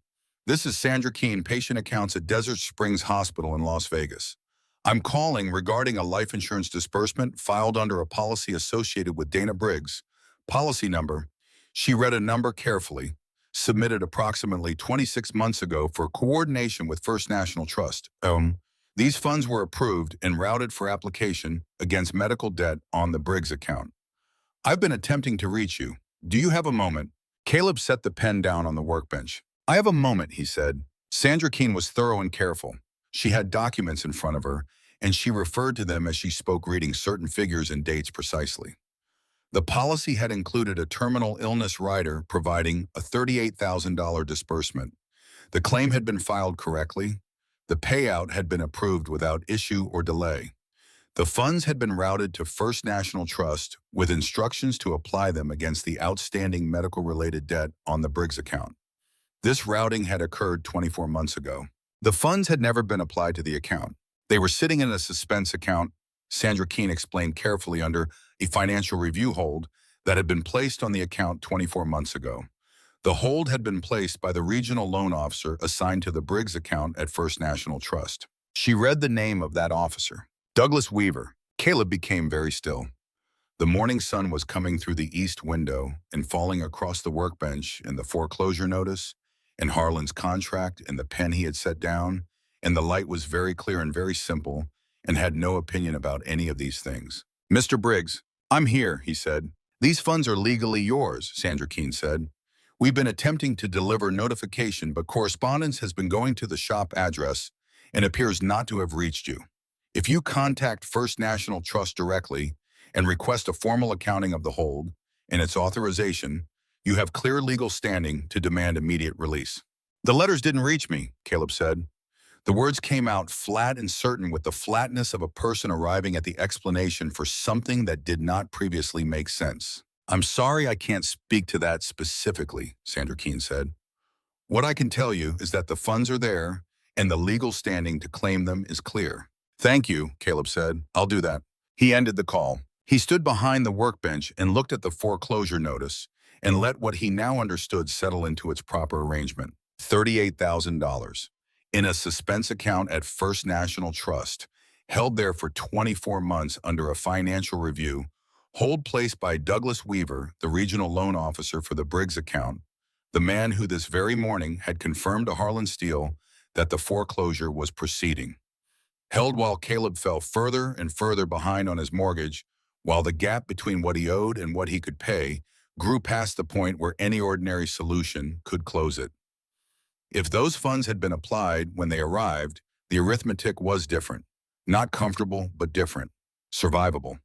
"This is Sandra Keene, patient accounts at Desert Springs Hospital in Las Vegas. I'm calling regarding a life insurance disbursement filed under a policy associated with Dana Briggs. Policy number. She read a number carefully, submitted approximately 26 months ago for coordination with First National Trust. These funds were approved and routed for application against medical debt on the Briggs account. I've been attempting to reach you. Do you have a moment? Caleb set the pen down on the workbench. I have a moment, he said. Sandra Keene was thorough and careful. She had documents in front of her, and she referred to them as she spoke, reading certain figures and dates precisely. The policy had included a terminal illness rider providing a $38,000 disbursement. The claim had been filed correctly. The payout had been approved without issue or delay. The funds had been routed to First National Trust with instructions to apply them against the outstanding medical-related debt on the Briggs account. This routing had occurred 24 months ago. The funds had never been applied to the account. They were sitting in a suspense account, Sandra Keene explained carefully, under a financial review hold that had been placed on the account 24 months ago. The hold had been placed by the regional loan officer assigned to the Briggs account at First National Trust. She read the name of that officer, Douglas Weaver. Caleb became very still. The morning sun was coming through the east window and falling across the workbench and the foreclosure notice and Harlan's contract and the pen he had set down, and the light was very clear and very simple and had no opinion about any of these things. Mr. Briggs, I'm here, he said. These funds are legally yours, Sandra Keene said. We've been attempting to deliver notification, but correspondence has been going to the shop address and appears not to have reached you. If you contact First National Trust directly and request a formal accounting of the hold and its authorization, you have clear legal standing to demand immediate release. The letters didn't reach me, Caleb said. The words came out flat and certain, with the flatness of a person arriving at the explanation for something that did not previously make sense. I'm sorry I can't speak to that specifically, Sandra Keene said. What I can tell you is that the funds are there and the legal standing to claim them is clear. Thank you, Caleb said. I'll do that. He ended the call. He stood behind the workbench and looked at the foreclosure notice and let what he now understood settle into its proper arrangement. $38,000 in a suspense account at First National Trust, held there for 24 months under a financial review, hold placed by Douglas Weaver, the regional loan officer for the Briggs account, the man who this very morning had confirmed to Harlan Steele that the foreclosure was proceeding. Held while Caleb fell further and further behind on his mortgage, while the gap between what he owed and what he could pay grew past the point where any ordinary solution could close it. If those funds had been applied when they arrived, the arithmetic was different. Not comfortable, but different. Survivable.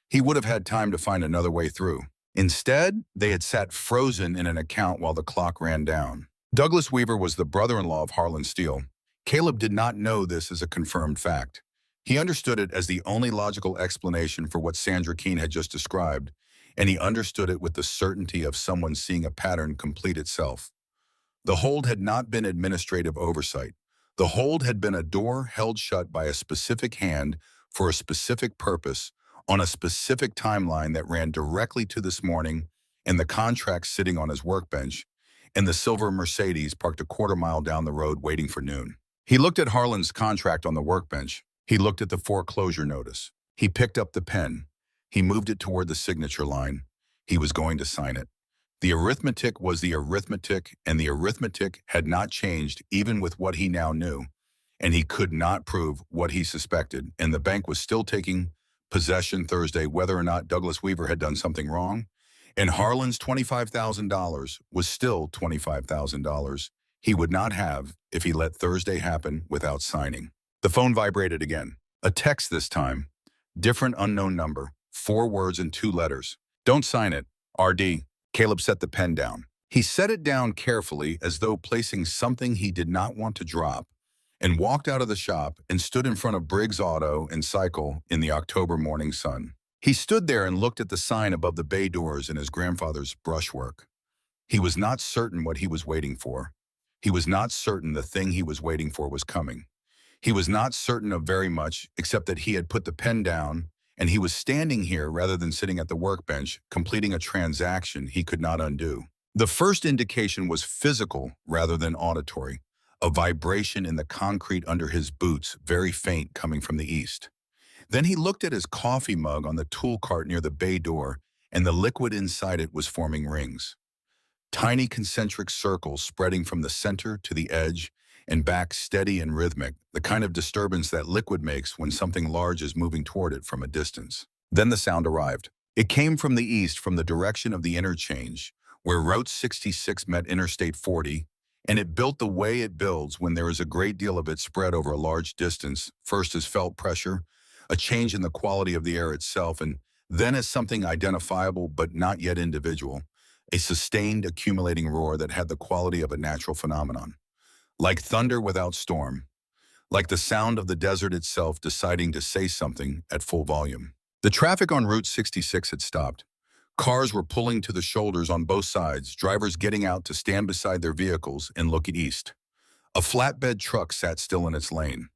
He would have had time to find another way through. Instead, they had sat frozen in an account while the clock ran down. Douglas Weaver was the brother-in-law of Harlan Steele. Caleb did not know this as a confirmed fact. He understood it as the only logical explanation for what Sandra Keene had just described, and he understood it with the certainty of someone seeing a pattern complete itself. The hold had not been administrative oversight. The hold had been a door held shut by a specific hand for a specific purpose on a specific timeline that ran directly to this morning, and the contract sitting on his workbench, and the silver Mercedes parked a quarter-mile down the road waiting for noon. He looked at Harlan's contract on the workbench. He looked at the foreclosure notice. He picked up the pen. He moved it toward the signature line. He was going to sign it. The arithmetic was the arithmetic, and the arithmetic had not changed even with what he now knew, and he could not prove what he suspected, and the bank was still taking possession Thursday whether or not Douglas Weaver had done something wrong, and Harlan's $25,000 was still $25,000 he would not have if he let Thursday happen without signing. The phone vibrated again. A text this time. Different unknown number. 4 words and 2 letters. Don't sign it. RD. Caleb set the pen down. He set it down carefully as though placing something he did not want to drop, and walked out of the shop and stood in front of Briggs Auto and Cycle in the October morning sun. He stood there and looked at the sign above the bay doors in his grandfather's brushwork. He was not certain what he was waiting for. He was not certain the thing he was waiting for was coming. He was not certain of very much except that he had put the pen down and he was standing here rather than sitting at the workbench, completing a transaction he could not undo. The first indication was physical rather than auditory. a vibration in the concrete under his boots, very faint, coming from the east. Then he looked at his coffee mug on the tool cart near the bay door, and the liquid inside it was forming rings. Tiny concentric circles spreading from the center to the edge and back, steady and rhythmic, the kind of disturbance that liquid makes when something large is moving toward it from a distance. Then the sound arrived. It came from the east, from the direction of the interchange, where Route 66 met Interstate 40, and it built the way it builds when there is a great deal of it spread over a large distance, first as felt pressure, a change in the quality of the air itself, and then as something identifiable but not yet individual, a sustained accumulating roar that had the quality of a natural phenomenon. Like thunder without storm, like the sound of the desert itself deciding to say something at full volume. The traffic on Route 66 had stopped. Cars were pulling to the shoulders on both sides, drivers getting out to stand beside their vehicles and look east. A flatbed truck sat still in its lane.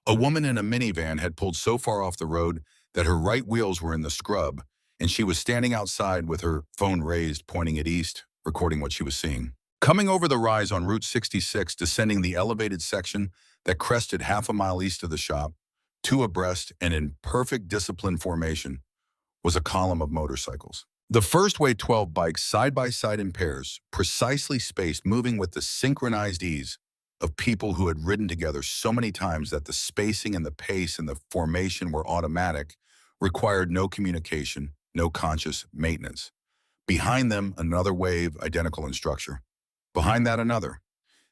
A woman in a minivan had pulled so far off the road that her right wheels were in the scrub, and she was standing outside with her phone raised, pointing it east, recording what she was seeing. Coming over the rise on Route 66, descending the elevated section that crested half a mile east of the shop, two abreast and in perfect discipline formation, was a column of motorcycles. The first weighed 12 bikes side by side in pairs, precisely spaced, moving with the synchronized ease of people who had ridden together so many times that the spacing and the pace and the formation were automatic, required no communication, no conscious maintenance. Behind them, another wave, identical in structure. Behind that, another.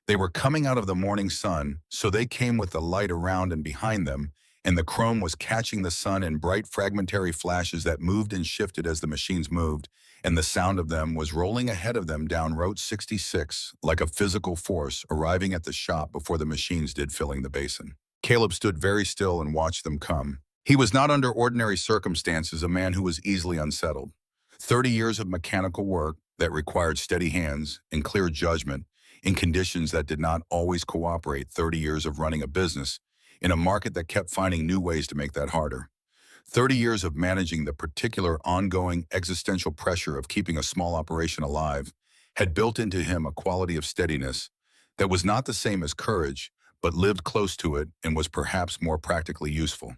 They were coming out of the morning sun, so they came with the light around and behind them, and the chrome was catching the sun in bright fragmentary flashes that moved and shifted as the machines moved, and the sound of them was rolling ahead of them down Route 66 like a physical force arriving at the shop before the machines did, filling the basin. Caleb stood very still and watched them come. He was not, under ordinary circumstances, a man who was easily unsettled. 30 years of mechanical work that required steady hands and clear judgment in conditions that did not always cooperate, 30 years of running a business in a market that kept finding new ways to make that harder. 30 years of managing the particular ongoing existential pressure of keeping a small operation alive had built into him a quality of steadiness that was not the same as courage, but lived close to it and was perhaps more practically useful.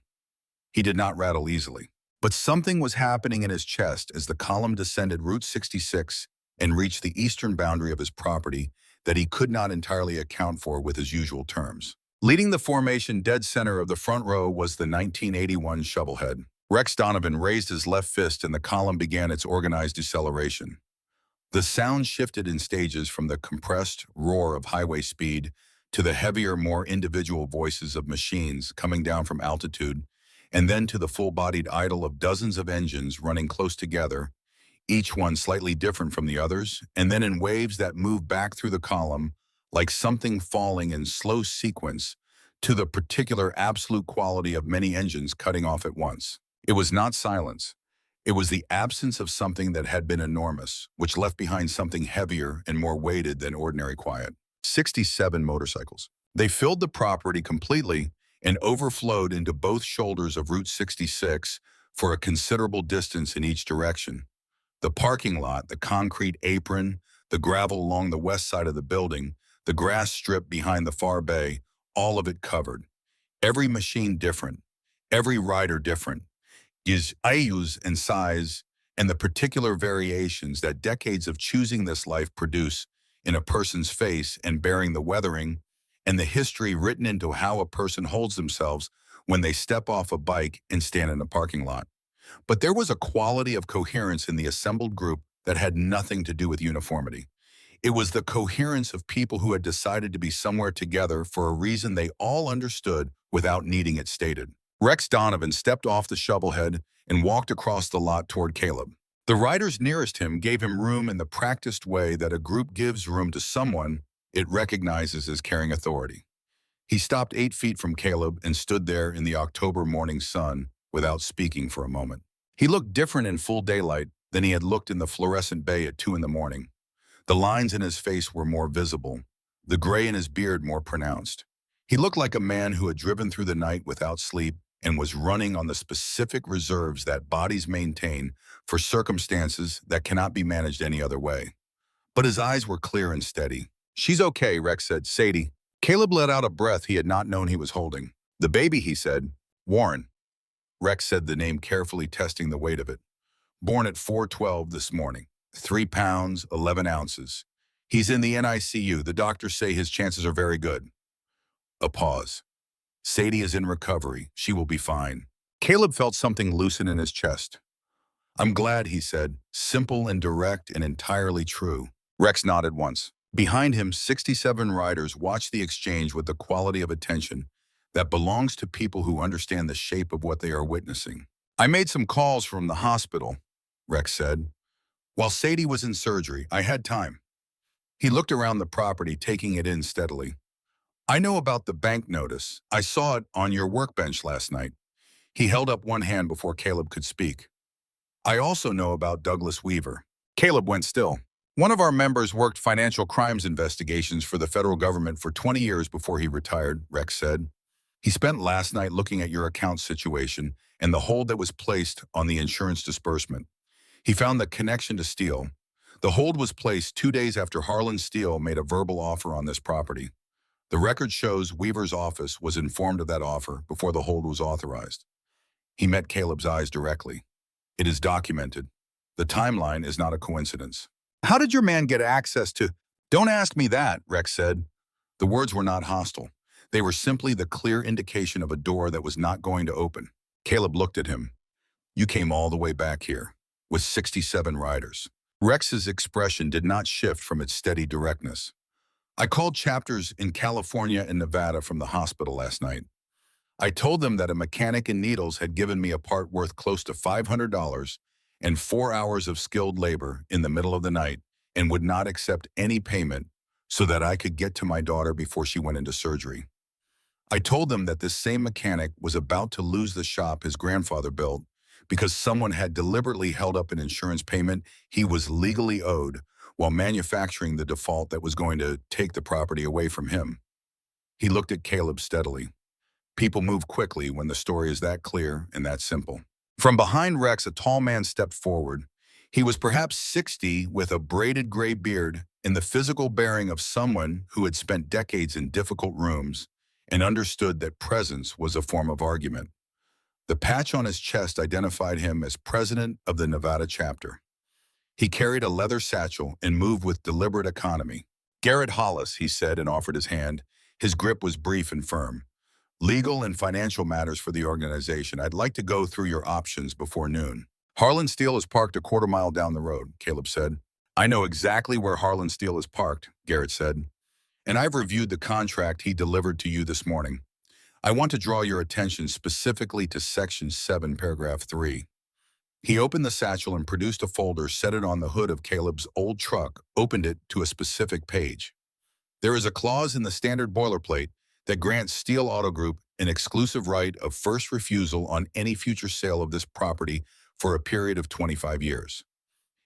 He did not rattle easily. But something was happening in his chest as the column descended Route 66 and reached the eastern boundary of his property that he could not entirely account for with his usual terms. Leading the formation dead center of the front row was the 1981 Shovelhead. Rex Donovan raised his left fist and the column began its organized deceleration. The sound shifted in stages from the compressed roar of highway speed to the heavier, more individual voices of machines coming down from altitude, and then to the full-bodied idle of dozens of engines running close together, each one slightly different from the others, and then in waves that moved back through the column like something falling in slow sequence to the particular absolute quality of many engines cutting off at once. It was not silence. It was the absence of something that had been enormous, which left behind something heavier and more weighted than ordinary quiet. 67 motorcycles. They filled the property completely and overflowed into both shoulders of Route 66 for a considerable distance in each direction. The parking lot, the concrete apron, the gravel along the west side of the building, the grass strip behind the far bay, all of it covered. Every machine different, every rider different, is IUs in size and the particular variations that decades of choosing this life produce in a person's face, and bearing the weathering and the history written into how a person holds themselves when they step off a bike and stand in a parking lot. But there was a quality of coherence in the assembled group that had nothing to do with uniformity. It was the coherence of people who had decided to be somewhere together for a reason they all understood without needing it stated. Rex Donovan stepped off the Shovelhead and walked across the lot toward Caleb. The riders nearest him gave him room in the practiced way that a group gives room to someone it recognizes as carrying authority. He stopped 8 feet from Caleb and stood there in the October morning sun without speaking for a moment. He looked different in full daylight than he had looked in the fluorescent bay at 2 in the morning. The lines in his face were more visible, the gray in his beard more pronounced. He looked like a man who had driven through the night without sleep and was running on the specific reserves that bodies maintain for circumstances that cannot be managed any other way. But his eyes were clear and steady. "She's okay," Rex said. "Sadie." Caleb let out a breath he had not known he was holding. The baby, he said. Warren. Rex said the name carefully, testing the weight of it. Born at 4:12 this morning. 3 pounds, 11 ounces. He's in the NICU. The doctors say his chances are very good. A pause. Sadie is in recovery. She will be fine. Caleb felt something loosen in his chest. I'm glad, he said. Simple and direct and entirely true. Rex nodded once. Behind him, 67 riders watched the exchange with the quality of attention that belongs to people who understand the shape of what they are witnessing. I made some calls from the hospital, Rex said. While Sadie was in surgery, I had time. He looked around the property, taking it in steadily. I know about the bank notice. I saw it on your workbench last night. He held up one hand before Caleb could speak. I also know about Douglas Weaver. Caleb went still. One of our members worked financial crimes investigations for the federal government for 20 years before he retired, Rex said. He spent last night looking at your account situation and the hold that was placed on the insurance disbursement. He found the connection to Steele. The hold was placed 2 days after Harlan Steele made a verbal offer on this property. The record shows Weaver's office was informed of that offer before the hold was authorized. He met Caleb's eyes directly. It is documented. The timeline is not a coincidence. How did your man get access to— Don't ask me that, Rex said. The words were not hostile. They were simply the clear indication of a door that was not going to open. Caleb looked at him. You came all the way back here, with 67 riders. Rex's expression did not shift from its steady directness. I called chapters in California and Nevada from the hospital last night. I told them that a mechanic in Needles had given me a part worth close to $500 and 4 hours of skilled labor in the middle of the night and would not accept any payment so that I could get to my daughter before she went into surgery. I told them that this same mechanic was about to lose the shop his grandfather built because someone had deliberately held up an insurance payment he was legally owed while manufacturing the default that was going to take the property away from him. He looked at Caleb steadily. People move quickly when the story is that clear and that simple. From behind Rex, a tall man stepped forward. He was perhaps 60 with a braided gray beard and the physical bearing of someone who had spent decades in difficult rooms and understood that presence was a form of argument. The patch on his chest identified him as president of the Nevada chapter. He carried a leather satchel and moved with deliberate economy. Garrett Hollis, he said, and offered his hand. His grip was brief and firm. Legal and financial matters for the organization. I'd like to go through your options before noon. Harlan Steele is parked a quarter mile down the road, Caleb said. I know exactly where Harlan Steele is parked, Garrett said. And I've reviewed the contract he delivered to you this morning. I want to draw your attention specifically to Section 7, Paragraph 3. He opened the satchel and produced a folder, set it on the hood of Caleb's old truck, opened it to a specific page. There is a clause in the standard boilerplate that grants Steele Auto Group an exclusive right of first refusal on any future sale of this property for a period of 25 years.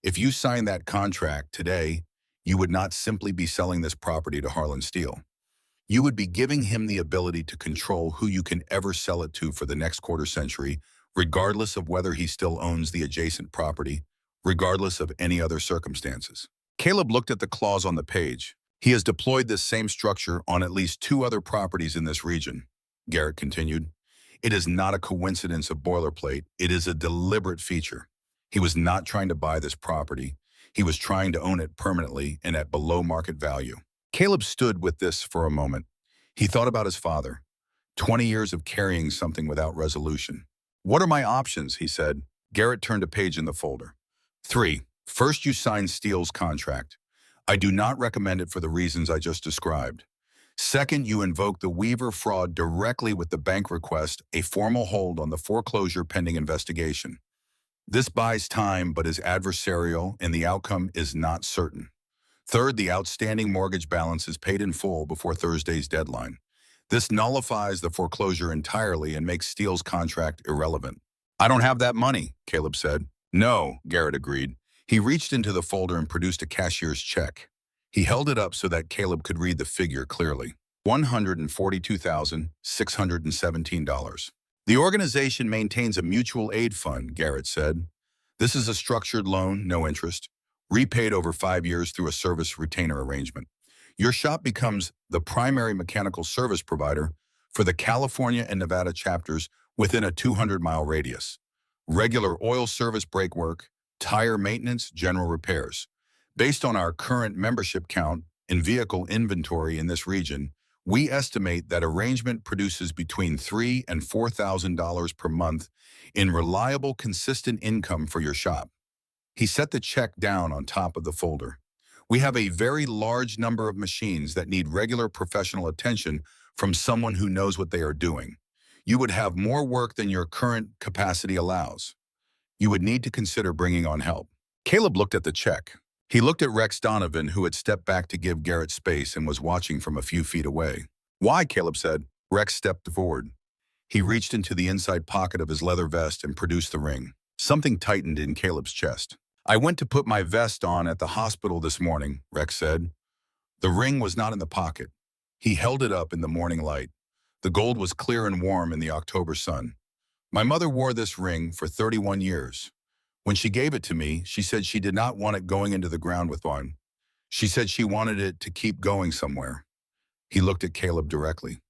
If you sign that contract today, you would not simply be selling this property to Harlan Steele. You would be giving him the ability to control who you can ever sell it to for the next quarter century, regardless of whether he still owns the adjacent property, regardless of any other circumstances. Caleb looked at the clause on the page. He has deployed this same structure on at least 2 other properties in this region, Garrett continued. It is not a coincidence of boilerplate. It is a deliberate feature. He was not trying to buy this property. He was trying to own it permanently and at below market value. Caleb stood with this for a moment. He thought about his father. 20 years of carrying something without resolution. What are my options, he said. Garrett turned a page in the folder. 3. First, you sign Steele's contract. I do not recommend it for the reasons I just described. Second, you invoke the Weaver fraud directly with the bank request, a formal hold on the foreclosure pending investigation. This buys time but is adversarial and the outcome is not certain. Third, the outstanding mortgage balance is paid in full before Thursday's deadline. This nullifies the foreclosure entirely and makes Steele's contract irrelevant. I don't have that money, Caleb said. No, Garrett agreed. He reached into the folder and produced a cashier's check. He held it up so that Caleb could read the figure clearly. $142,617. The organization maintains a mutual aid fund, Garrett said. This is a structured loan, no interest, repaid over 5 years through a service retainer arrangement. Your shop becomes the primary mechanical service provider for the California and Nevada chapters within a 200-mile radius. Regular oil service brake work, tire maintenance, general repairs. Based on our current membership count and vehicle inventory in this region, we estimate that arrangement produces between $3,000 and $4,000 per month in reliable, consistent income for your shop. He set the check down on top of the folder. We have a very large number of machines that need regular professional attention from someone who knows what they are doing. You would have more work than your current capacity allows. You would need to consider bringing on help. Caleb looked at the check. He looked at Rex Donovan, who had stepped back to give Garrett space and was watching from a few feet away. Why? Caleb said. Rex stepped forward. He reached into the inside pocket of his leather vest and produced the ring. Something tightened in Caleb's chest. I went to put my vest on at the hospital this morning, Rex said. The ring was not in the pocket. He held it up in the morning light. The gold was clear and warm in the October sun. My mother wore this ring for 31 years. When she gave it to me, she said she did not want it going into the ground with one. She said she wanted it to keep going somewhere. He looked at Caleb directly.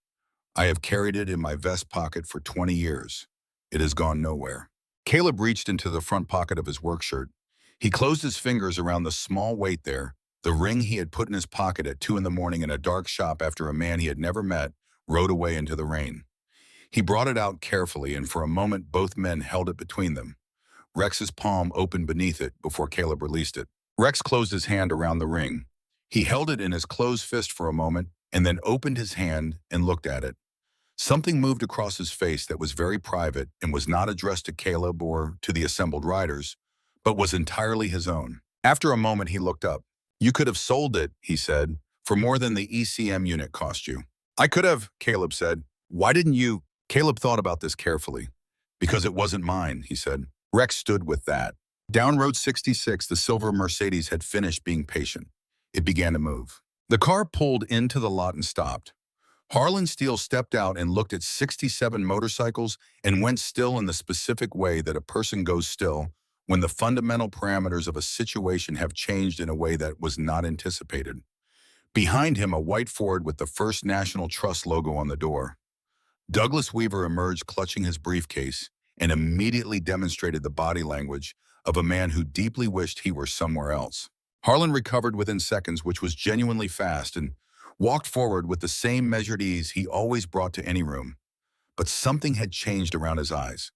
I have carried it in my vest pocket for 20 years. It has gone nowhere. Caleb reached into the front pocket of his work shirt. He closed his fingers around the small weight there, the ring he had put in his pocket at 2 in the morning in a dark shop after a man he had never met rode away into the rain. He brought it out carefully, and for a moment both men held it between them. Rex's palm opened beneath it before Caleb released it. Rex closed his hand around the ring. He held it in his closed fist for a moment and then opened his hand and looked at it. Something moved across his face that was very private and was not addressed to Caleb or to the assembled riders, but was entirely his own. After a moment, he looked up. You could have sold it, he said, for more than the ECM unit cost you. I could have, Caleb said. Why didn't you? Caleb thought about this carefully. Because it wasn't mine, he said. Rex stood with that. Down Road 66, the silver Mercedes had finished being patient. It began to move. The car pulled into the lot and stopped. Harlan Steele stepped out and looked at 67 motorcycles and went still in the specific way that a person goes still when the fundamental parameters of a situation have changed in a way that was not anticipated. Behind him, a white Ford with the First National Trust logo on the door. Douglas Weaver emerged clutching his briefcase and immediately demonstrated the body language of a man who deeply wished he were somewhere else. Harlan recovered within seconds, which was genuinely fast, and walked forward with the same measured ease he always brought to any room. But something had changed around his eyes.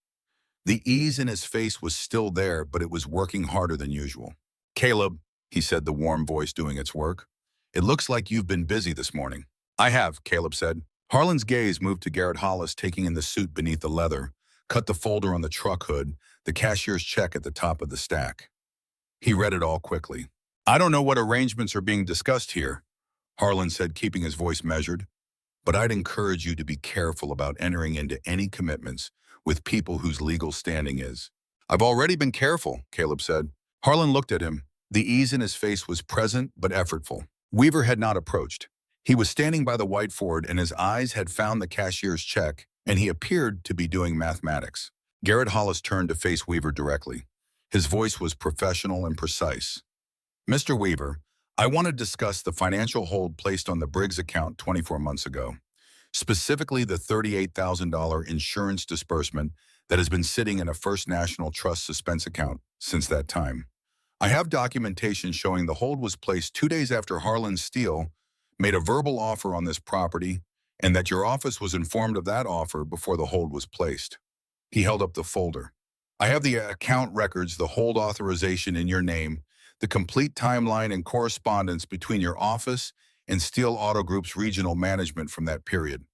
The ease in his face was still there, but it was working harder than usual. Caleb, he said, the warm voice doing its work. It looks like you've been busy this morning. I have, Caleb said. Harlan's gaze moved to Garrett Hollis taking in the suit beneath the leather, cut the folder on the truck hood, the cashier's check at the top of the stack. He read it all quickly. I don't know what arrangements are being discussed here, Harlan said, keeping his voice measured, but I'd encourage you to be careful about entering into any commitments with people whose legal standing is. I've already been careful, Caleb said. Harlan looked at him. The ease in his face was present but effortful. Weaver had not approached. He was standing by the white Ford and his eyes had found the cashier's check, and he appeared to be doing mathematics. Garrett Hollis turned to face Weaver directly. His voice was professional and precise. Mr. Weaver, I want to discuss the financial hold placed on the Briggs account 24 months ago. Specifically the $38,000 insurance disbursement that has been sitting in a First National Trust suspense account since that time. I have documentation showing the hold was placed 2 days after Harlan Steele made a verbal offer on this property and that your office was informed of that offer before the hold was placed. He held up the folder. I have the account records, the hold authorization in your name, the complete timeline and correspondence between your office and Steele Auto Group's regional management from that period.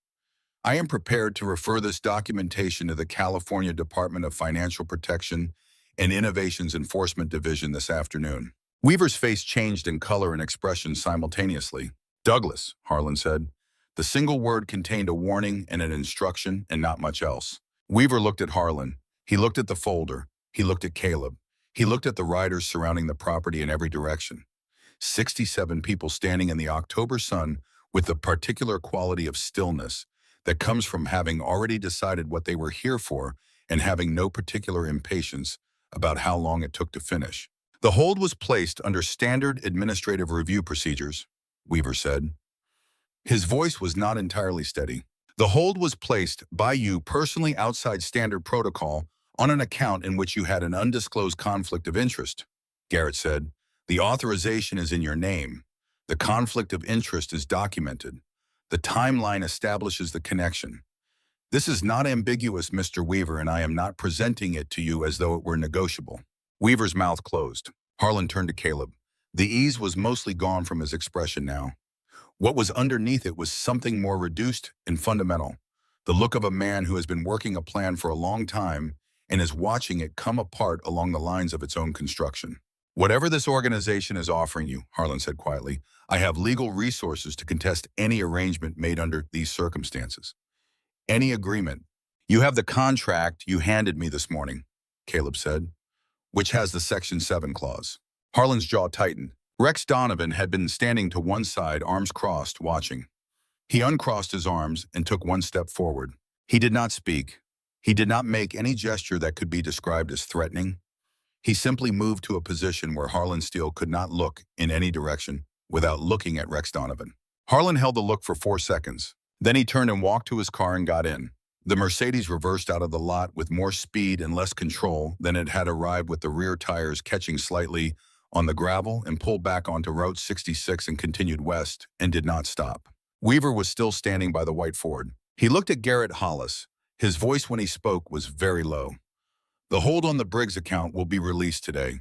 I am prepared to refer this documentation to the California Department of Financial Protection and Innovations Enforcement Division this afternoon. Weaver's face changed in color and expression simultaneously. Douglas, Harlan said. The single word contained a warning and an instruction and not much else. Weaver looked at Harlan. He looked at the folder. He looked at Caleb. He looked at the riders surrounding the property in every direction. 67 people standing in the October sun with the particular quality of stillness that comes from having already decided what they were here for and having no particular impatience about how long it took to finish. The hold was placed under standard administrative review procedures. Weaver said. His voice was not entirely steady. The hold was placed by you personally outside standard protocol on an account in which you had an undisclosed conflict of interest, Garrett said. The authorization is in your name. The conflict of interest is documented. The timeline establishes the connection. This is not ambiguous, Mr. Weaver, and I am not presenting it to you as though it were negotiable. Weaver's mouth closed. Harlan turned to Caleb. The ease was mostly gone from his expression now. What was underneath it was something more reduced and fundamental. The look of a man who has been working a plan for a long time and is watching it come apart along the lines of its own construction. Whatever this organization is offering you, Harlan said quietly, I have legal resources to contest any arrangement made under these circumstances. Any agreement. You have the contract you handed me this morning, Caleb said, which has the Section 7 clause. Harlan's jaw tightened. Rex Donovan had been standing to one side, arms crossed, watching. He uncrossed his arms and took one step forward. He did not speak. He did not make any gesture that could be described as threatening. He simply moved to a position where Harlan Steele could not look in any direction without looking at Rex Donovan. Harlan held the look for 4 seconds. Then he turned and walked to his car and got in. The Mercedes reversed out of the lot with more speed and less control than it had arrived, with the rear tires catching slightly on the gravel, and pulled back onto Route 66 and continued west and did not stop. Weaver was still standing by the white Ford. He looked at Garrett Hollis. His voice when he spoke was very low. The hold on the Briggs account will be released today.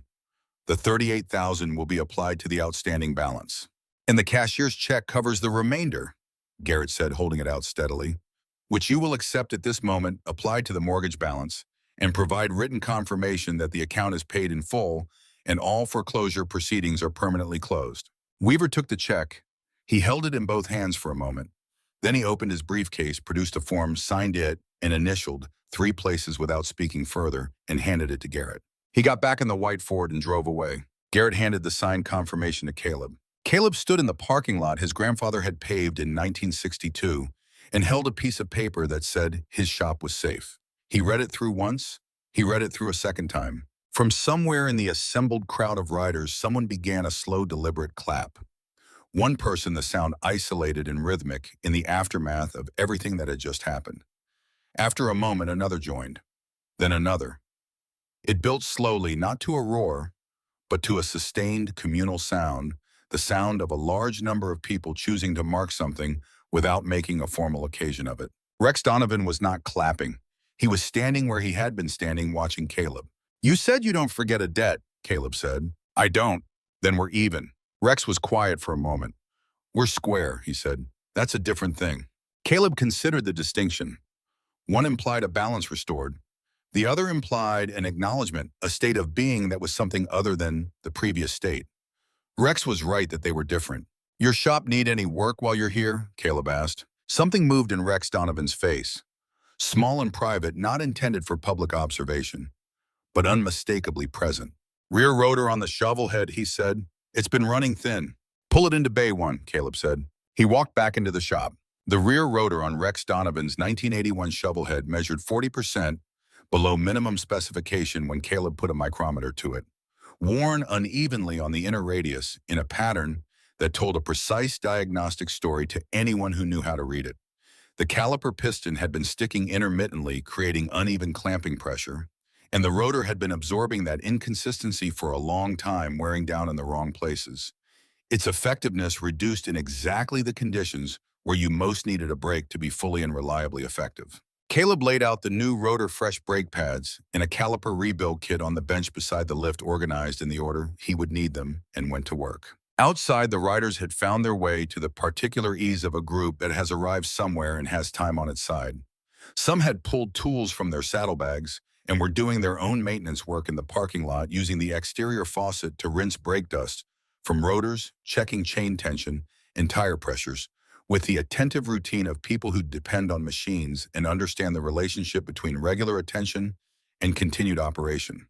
The $38,000 will be applied to the outstanding balance. And the cashier's check covers the remainder, Garrett said, holding it out steadily, which you will accept at this moment, apply to the mortgage balance, and provide written confirmation that the account is paid in full and all foreclosure proceedings are permanently closed. Weaver took the check. He held it in both hands for a moment. Then he opened his briefcase, produced a form, signed it, and initialed 3 places without speaking further, and handed it to Garrett. He got back in the white Ford and drove away. Garrett handed the signed confirmation to Caleb. Caleb stood in the parking lot his grandfather had paved in 1962 and held a piece of paper that said his shop was safe. He read it through once. He read it through a second time. From somewhere in the assembled crowd of riders, someone began a slow, deliberate clap. One person, the sound isolated and rhythmic in the aftermath of everything that had just happened. After a moment, another joined. Then another. It built slowly, not to a roar, but to a sustained communal sound, the sound of a large number of people choosing to mark something without making a formal occasion of it. Rex Donovan was not clapping. He was standing where he had been standing, watching Caleb. You said you don't forget a debt, Caleb said. I don't. Then we're even. Rex was quiet for a moment. We're square, he said. That's a different thing. Caleb considered the distinction. One implied a balance restored. The other implied an acknowledgement, a state of being that was something other than the previous state. Rex was right that they were different. Your shop need any work while you're here? Caleb asked. Something moved in Rex Donovan's face. Small and private, not intended for public observation, but unmistakably present. Rear rotor on the shovel head, he said. It's been running thin. Pull it into Bay 1, Caleb said. He walked back into the shop. The rear rotor on Rex Donovan's 1981 shovel head measured 40% below minimum specification when Caleb put a micrometer to it, worn unevenly on the inner radius in a pattern that told a precise diagnostic story to anyone who knew how to read it. The caliper piston had been sticking intermittently, creating uneven clamping pressure, and the rotor had been absorbing that inconsistency for a long time, wearing down in the wrong places. Its effectiveness reduced in exactly the conditions where you most needed a brake to be fully and reliably effective. Caleb laid out the new rotor fresh brake pads and a caliper rebuild kit on the bench beside the lift, organized in the order he would need them, and went to work. Outside, the riders had found their way to the particular ease of a group that has arrived somewhere and has time on its side. Some had pulled tools from their saddlebags and were doing their own maintenance work in the parking lot, using the exterior faucet to rinse brake dust from rotors, checking chain tension and tire pressures, with the attentive routine of people who depend on machines and understand the relationship between regular attention and continued operation.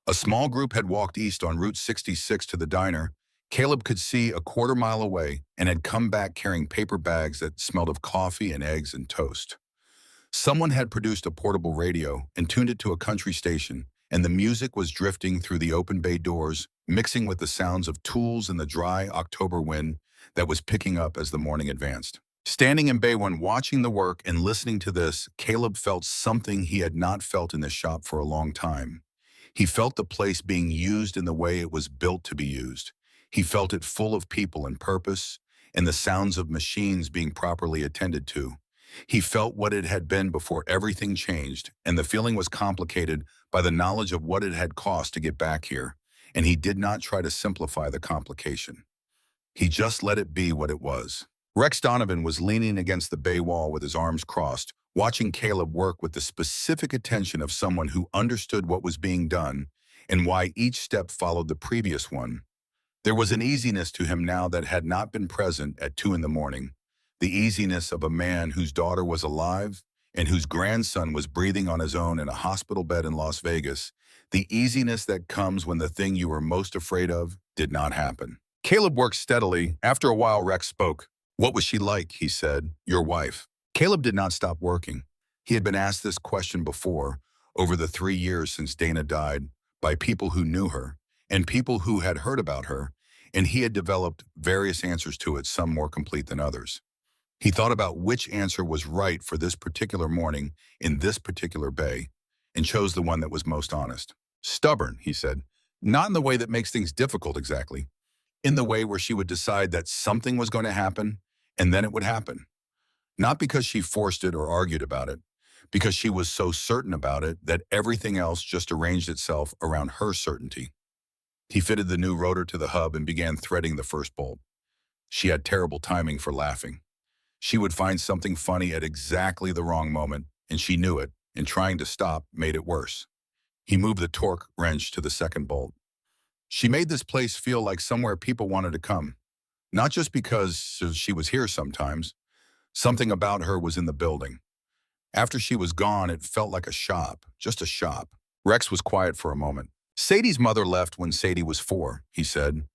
A small group had walked east on Route 66 to the diner Caleb could see a quarter-mile away, and had come back carrying paper bags that smelled of coffee and eggs and toast. Someone had produced a portable radio and tuned it to a country station, and the music was drifting through the open bay doors, mixing with the sounds of tools in the dry October wind that was picking up as the morning advanced. Standing in bay one watching the work and listening to this, Caleb felt something he had not felt in this shop for a long time. He felt the place being used in the way it was built to be used. He felt it full of people and purpose, and the sounds of machines being properly attended to. He felt what it had been before everything changed, and the feeling was complicated by the knowledge of what it had cost to get back here, and he did not try to simplify the complication. He just let it be what it was. Rex Donovan was leaning against the bay wall with his arms crossed, watching Caleb work with the specific attention of someone who understood what was being done and why each step followed the previous one. There was an easiness to him now that had not been present at 2 in the morning, the easiness of a man whose daughter was alive and whose grandson was breathing on his own in a hospital bed in Las Vegas, the easiness that comes when the thing you were most afraid of did not happen. Caleb worked steadily. After a while, Rex spoke. "What was she like?" he said. "Your wife." Caleb did not stop working. He had been asked this question before, over the 3 years since Dana died, by people who knew her and people who had heard about her, and he had developed various answers to it, some more complete than others. He thought about which answer was right for this particular morning in this particular bay, and chose the one that was most honest. "Stubborn," he said. "Not in the way that makes things difficult exactly. In the way where she would decide that something was going to happen, and then it would happen. Not because she forced it or argued about it, because she was so certain about it that everything else just arranged itself around her certainty." He fitted the new rotor to the hub and began threading the first bolt. She had terrible timing for laughing. She would find something funny at exactly the wrong moment, and she knew it, and trying to stop made it worse. He moved the torque wrench to the second bolt. She made this place feel like somewhere people wanted to come. Not just because she was here sometimes. Something about her was in the building. After she was gone, it felt like a shop, just a shop. Rex was quiet for a moment. "Sadie's mother left when Sadie was 4, he said.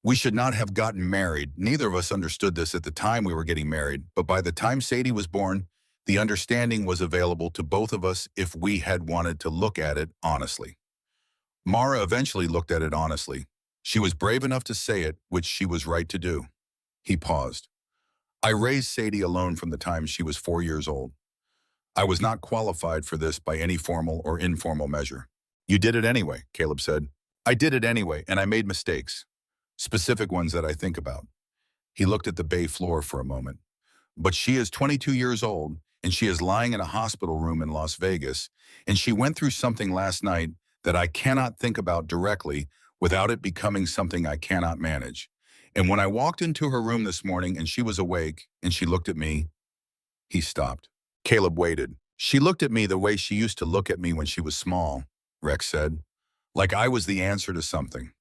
"We should not have gotten married. Neither of us understood this at the time we were getting married, but by the time Sadie was born, the understanding was available to both of us if we had wanted to look at it honestly. Mara eventually looked at it honestly. She was brave enough to say it, which she was right to do." He paused. "I raised Sadie alone from the time she was 4 years old. I was not qualified for this by any formal or informal measure." "You did it anyway," Caleb said. "I did it anyway, and I made mistakes. Specific ones that I think about." He looked at the bay floor for a moment. "But she is 22 years old, and she is lying in a hospital room in Las Vegas, and she went through something last night that I cannot think about directly without it becoming something I cannot manage. And when I walked into her room this morning and she was awake, and she looked at me." He stopped. Caleb waited. "She looked at me the way she used to look at me when she was small," Rex said. "Like I was the answer to something.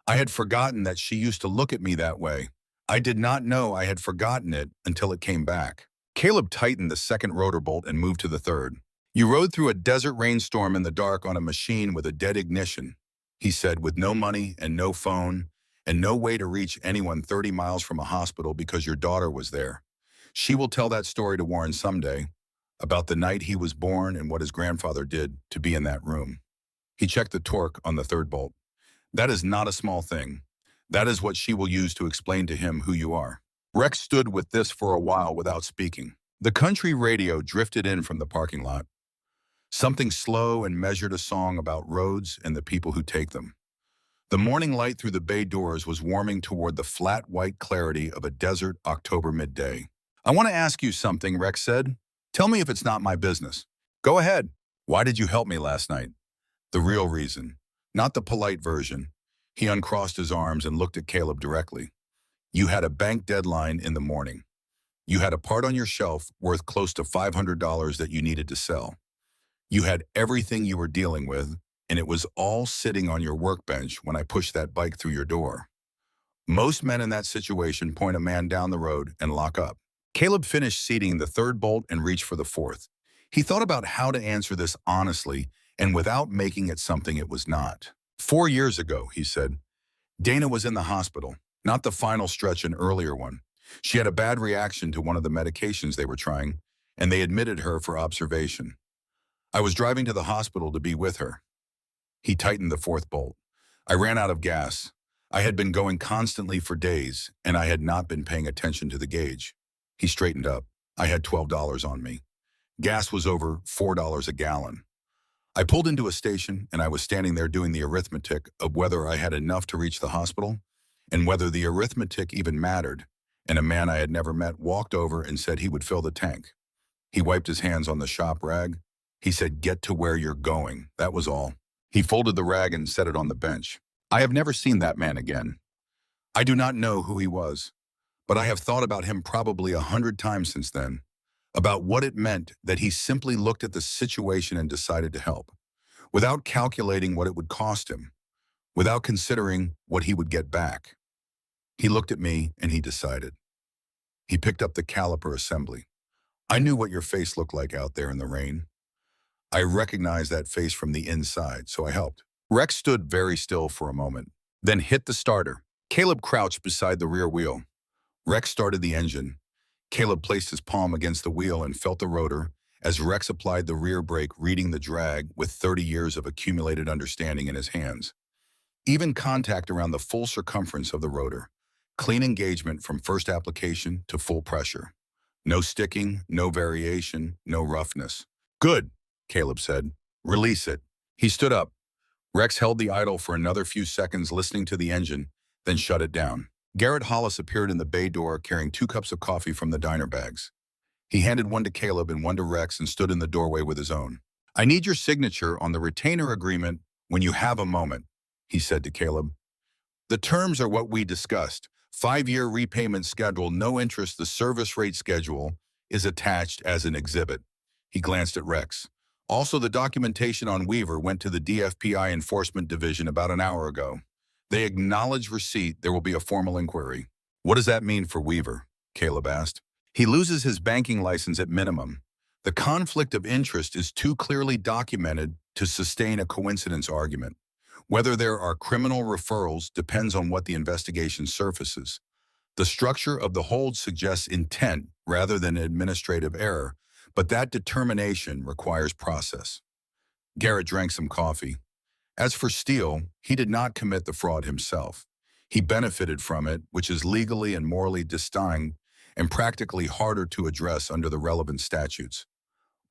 I had forgotten that she used to look at me that way. I did not know I had forgotten it until it came back." Caleb tightened the second rotor bolt and moved to the third. "You rode through a desert rainstorm in the dark on a machine with a dead ignition," he said, "with no money and no phone and no way to reach anyone 30 miles from a hospital because your daughter was there. She will tell that story to Warren someday, about the night he was born and what his grandfather did to be in that room." He checked the torque on the third bolt. "That is not a small thing. That is what she will use to explain to him who you are." Rex stood with this for a while without speaking. The country radio drifted in from the parking lot. Something slow and measured a song about roads and the people who take them. The morning light through the bay doors was warming toward the flat white clarity of a desert October midday. "I want to ask you something," Rex said. "Tell me if it's not my business." "Go ahead." "Why did you help me last night?" "The real reason, not the polite version." He uncrossed his arms and looked at Caleb directly. "You had a bank deadline in the morning. You had a part on your shelf worth close to $500 that you needed to sell. You had everything you were dealing with, and it was all sitting on your workbench when I pushed that bike through your door. Most men in that situation point a man down the road and lock up." Caleb finished seating the third bolt and reached for the fourth. He thought about how to answer this honestly and without making it something it was not. 4 years ago, he said, Dana was in the hospital, not the final stretch, an earlier one. She had a bad reaction to one of the medications they were trying, and they admitted her for observation. I was driving to the hospital to be with her. He tightened the fourth bolt. I ran out of gas. I had been going constantly for days, and I had not been paying attention to the gauge. He straightened up. I had $12 on me. Gas was over $4 a gallon. I pulled into a station, and I was standing there doing the arithmetic of whether I had enough to reach the hospital, and whether the arithmetic even mattered, and a man I had never met walked over and said he would fill the tank. He wiped his hands on the shop rag. He said, "Get to where you're going." That was all. He folded the rag and set it on the bench. I have never seen that man again. I do not know who he was, but I have thought about him probably 100 times since then, about what it meant that he simply looked at the situation and decided to help, without calculating what it would cost him, without considering what he would get back. He looked at me and he decided. He picked up the caliper assembly. I knew what your face looked like out there in the rain. I recognized that face from the inside, so I helped. Rex stood very still for a moment, then hit the starter. Caleb crouched beside the rear wheel. Rex started the engine. Caleb placed his palm against the wheel and felt the rotor as Rex applied the rear brake, reading the drag with 30 years of accumulated understanding in his hands. Even contact around the full circumference of the rotor. Clean engagement from first application to full pressure. No sticking, no variation, no roughness. "Good," Caleb said. "Release it." He stood up. Rex held the idle for another few seconds listening to the engine, then shut it down. Garrett Hollis appeared in the bay door carrying 2 cups of coffee from the diner bags. He handed one to Caleb and one to Rex and stood in the doorway with his own. "I need your signature on the retainer agreement when you have a moment," he said to Caleb. "The terms are what we discussed. 5-year repayment schedule, no interest, the service rate schedule is attached as an exhibit." He glanced at Rex. "Also, the documentation on Weaver went to the DFPI Enforcement Division about an hour ago. They acknowledge receipt. There will be a formal inquiry." "What does that mean for Weaver?" Caleb asked. "He loses his banking license at minimum. The conflict of interest is too clearly documented to sustain a coincidence argument. Whether there are criminal referrals depends on what the investigation surfaces. The structure of the hold suggests intent rather than administrative error, but that determination requires process." Garrett drank some coffee. As for Steele, he did not commit the fraud himself. He benefited from it, which is legally and morally distinct and practically harder to address under the relevant statutes.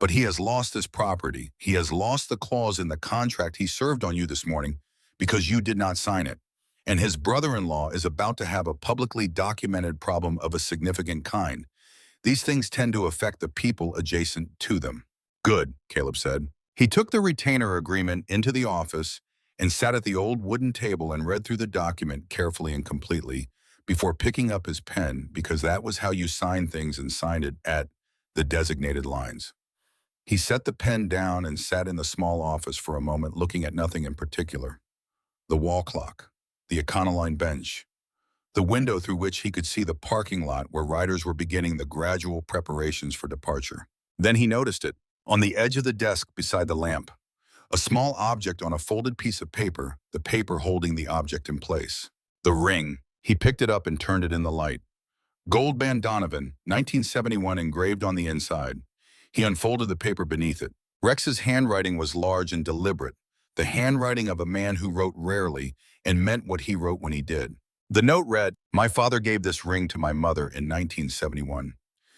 But he has lost his property. He has lost the clause in the contract he served on you this morning because you did not sign it. And his brother-in-law is about to have a publicly documented problem of a significant kind. These things tend to affect the people adjacent to them. "Good," Caleb said. He took the retainer agreement into the office and sat at the old wooden table and read through the document carefully and completely before picking up his pen, because that was how you signed things, and signed it at the designated lines. He set the pen down and sat in the small office for a moment, looking at nothing in particular. The wall clock, the Econoline bench, the window through which he could see the parking lot where riders were beginning the gradual preparations for departure. Then he noticed it, on the edge of the desk beside the lamp. A small object on a folded piece of paper, the paper holding the object in place. The ring. He picked it up and turned it in the light. "Gold Band Donovan, 1971 engraved on the inside." He unfolded the paper beneath it. Rex's handwriting was large and deliberate, the handwriting of a man who wrote rarely and meant what he wrote when he did. The note read, "My father gave this ring to my mother in 1971.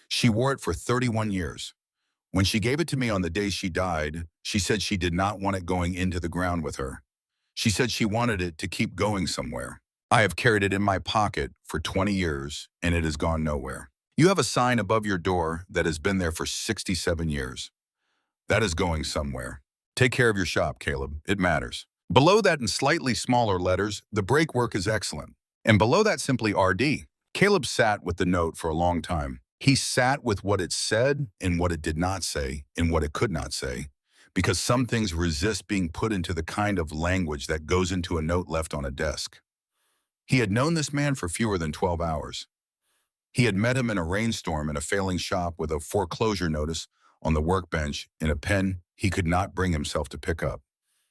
She wore it for 31 years. When she gave it to me on the day she died, she said she did not want it going into the ground with her. She said she wanted it to keep going somewhere. I have carried it in my pocket for 20 years, and it has gone nowhere. You have a sign above your door that has been there for 67 years. That is going somewhere. Take care of your shop, Caleb. It matters." Below that, in slightly smaller letters, "The brake work is excellent." And below that, simply RD. Caleb sat with the note for a long time. He sat with what it said and what it did not say and what it could not say, because some things resist being put into the kind of language that goes into a note left on a desk. He had known this man for fewer than 12 hours. He had met him in a rainstorm in a failing shop with a foreclosure notice on the workbench and a pen he could not bring himself to pick up.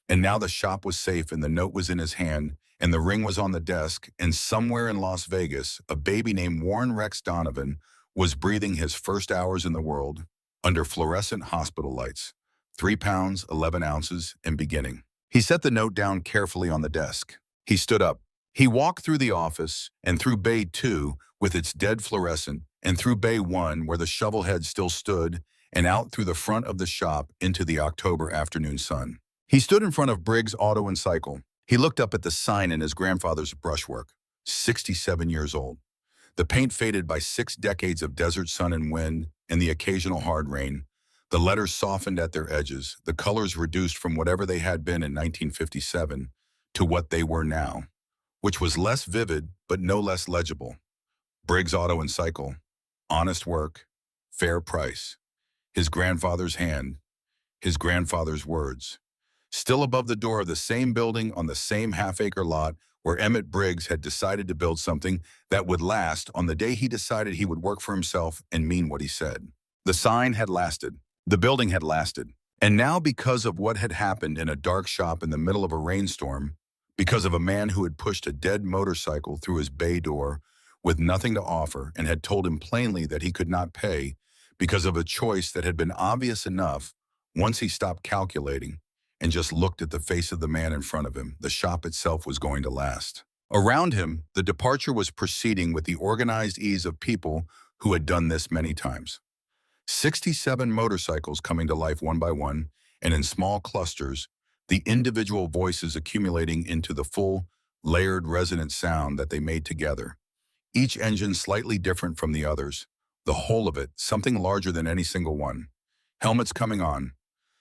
And now the shop was safe and the note was in his hand and the ring was on the desk, and somewhere in Las Vegas, a baby named Warren Rex Donovan was breathing his first hours in the world under fluorescent hospital lights, 3 pounds, 11 ounces, and beginning. He set the note down carefully on the desk. He stood up. He walked through the office and through Bay 2 with its dead fluorescent and through Bay 1 where the shovel head still stood and out through the front of the shop into the October afternoon sun. He stood in front of Briggs Auto and Cycle. He looked up at the sign in his grandfather's brushwork, 67 years old. The paint faded by 6 decades of desert sun and wind and the occasional hard rain. The letters softened at their edges, the colors reduced from whatever they had been in 1957 to what they were now, which was less vivid but no less legible. Briggs Auto and Cycle, honest work, fair price. His grandfather's hand, his grandfather's words. Still above the door of the same building on the same half-acre lot where Emmett Briggs had decided to build something that would last on the day he decided he would work for himself and mean what he said. The sign had lasted. The building had lasted. And now, because of what had happened in a dark shop in the middle of a rainstorm, because of a man who had pushed a dead motorcycle through his bay door with nothing to offer and had told him plainly that he could not pay, because of a choice that had been obvious enough once he stopped calculating and just looked at the face of the man in front of him, the shop itself was going to last. Around him, the departure was proceeding with the organized ease of people who had done this many times. 67 motorcycles coming to life one by one, and in small clusters, the individual voices accumulating into the full, layered resonant sound that they made together. Each engine slightly different from the others, the whole of it something larger than any single one. Helmets coming on,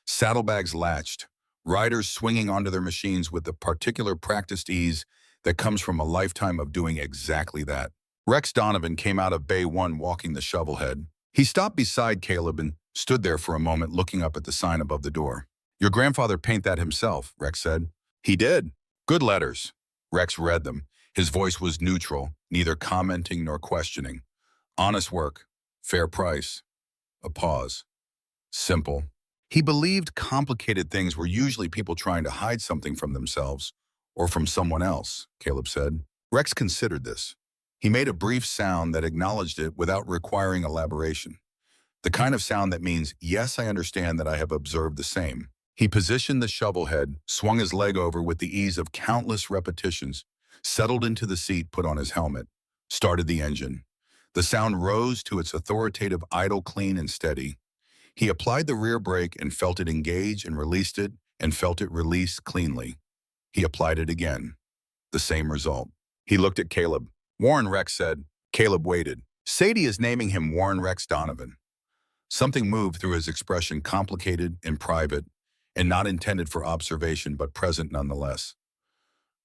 saddlebags latched, riders swinging onto their machines with the particular practiced ease that comes from a lifetime of doing exactly that. Rex Donovan came out of Bay 1 walking the shovelhead. He stopped beside Caleb and stood there for a moment looking up at the sign above the door. "Your grandfather paint that himself," Rex said. "He did. Good letters." Rex read them. His voice was neutral, neither commenting nor questioning. Honest work. Fair price. A pause. Simple. He believed complicated things were usually people trying to hide something from themselves or from someone else, Caleb said. Rex considered this. He made a brief sound that acknowledged it without requiring elaboration. The kind of sound that means, yes, I understand that I have observed the same. He positioned the shovel head, swung his leg over with the ease of countless repetitions, settled into the seat, put on his helmet, started the engine. The sound rose to its authoritative idle, clean and steady. He applied the rear brake and felt it engage and released it and felt it release cleanly. He applied it again. The same result. He looked at Caleb. "Warren," Rex said. Caleb waited. Sadie is naming him Warren Rex Donovan. Something moved through his expression, complicated and private, and not intended for observation, but present nonetheless.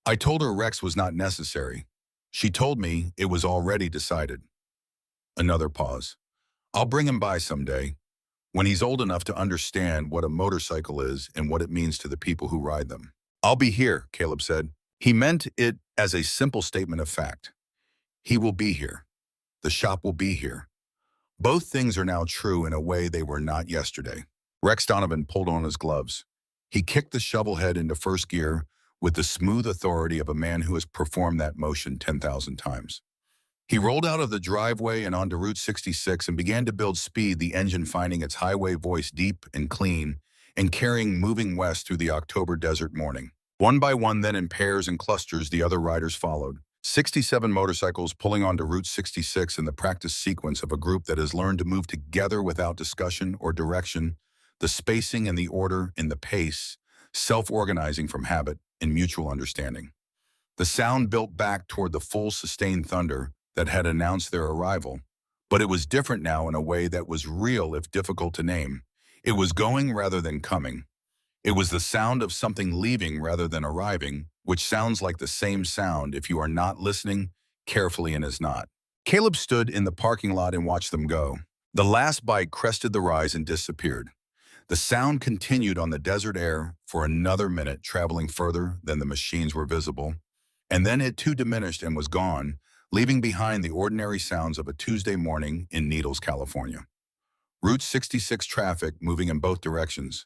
"I told her Rex was not necessary. She told me it was already decided." Another pause. "I'll bring him by someday, when he's old enough to understand what a motorcycle is and what it means to the people who ride them." "I'll be here," Caleb said. He meant it as a simple statement of fact. He will be here. The shop will be here. Both things are now true in a way they were not yesterday. Rex Donovan pulled on his gloves. He kicked the shovel head into first gear with the smooth authority of a man who has performed that motion 10,000 times. He rolled out of the driveway and onto Route 66 and began to build speed, the engine finding its highway voice deep and clean and carrying moving west through the October desert morning. One by one, then in pairs and clusters, the other riders followed. 67 motorcycles pulling onto Route 66 in the practice sequence of a group that has learned to move together without discussion or direction, the spacing and the order and the pace, self-organizing from habit and mutual understanding. The sound built back toward the full sustained thunder that had announced their arrival, but it was different now in a way that was real if difficult to name. It was going rather than coming. It was the sound of something leaving rather than arriving, which sounds like the same sound if you are not listening carefully and is not. Caleb stood in the parking lot and watched them go. The last bike crested the rise and disappeared. The sound continued on the desert air for another minute, traveling further than the machines were visible. And then it too diminished and was gone, leaving behind the ordinary sounds of a Tuesday morning in Needles, California. Route 66 traffic moving in both directions.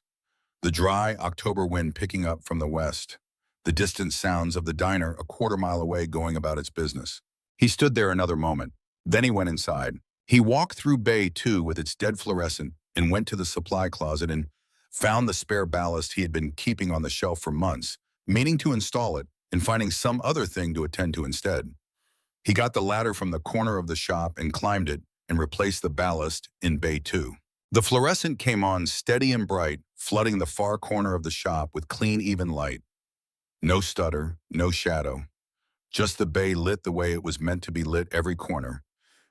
The dry October wind picking up from the west. The distant sounds of the diner a quarter-mile away going about its business. He stood there another moment. Then he went inside. He walked through Bay 2 with its dead fluorescent and went to the supply closet and found the spare ballast he had been keeping on the shelf for months, meaning to install it, and finding some other thing to attend to instead. He got the ladder from the corner of the shop and climbed it and replaced the ballast in bay 2. The fluorescent came on steady and bright, flooding the far corner of the shop with clean, even light. No stutter, no shadow. Just the bay lit the way it was meant to be lit every corner.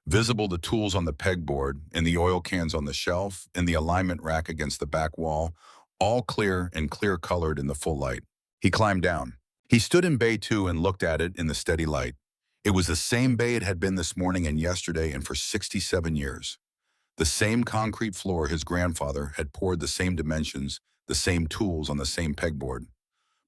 Visible the tools on the pegboard, and the oil cans on the shelf, and the alignment rack against the back wall, all clear and clear-colored in the full light. He climbed down. He stood in bay 2 and looked at it in the steady light. It was the same bay it had been this morning and yesterday and for 67 years. The same concrete floor his grandfather had poured the same dimensions, the same tools on the same pegboard.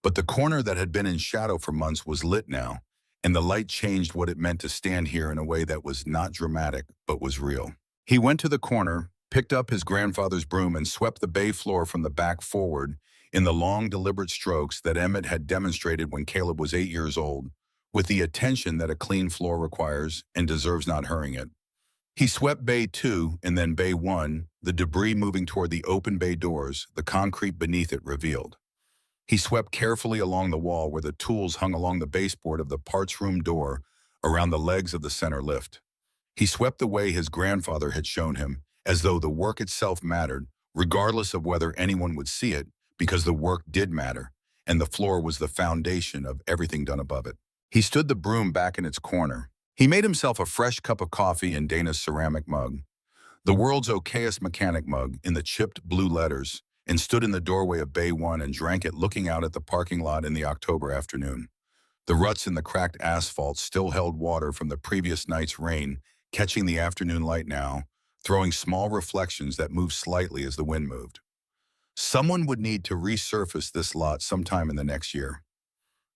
But the corner that had been in shadow for months was lit now, and the light changed what it meant to stand here in a way that was not dramatic, but was real. He went to the corner, picked up his grandfather's broom, and swept the bay floor from the back forward in the long, deliberate strokes that Emmett had demonstrated when Caleb was 8 years old, with the attention that a clean floor requires and deserves, not hurrying it. He swept bay 2 and then bay 1, the debris moving toward the open bay doors, the concrete beneath it revealed. He swept carefully along the wall where the tools hung along the baseboard of the parts room door around the legs of the center lift. He swept the way his grandfather had shown him, as though the work itself mattered, regardless of whether anyone would see it, because the work did matter, and the floor was the foundation of everything done above it. He stood the broom back in its corner. He made himself a fresh cup of coffee in Dana's ceramic mug, the world's okayest mechanic mug in the chipped blue letters, and stood in the doorway of bay 1 and drank it, looking out at the parking lot in the October afternoon. The ruts in the cracked asphalt still held water from the previous night's rain, catching the afternoon light now, throwing small reflections that moved slightly as the wind moved. Someone would need to resurface this lot sometime in the next year.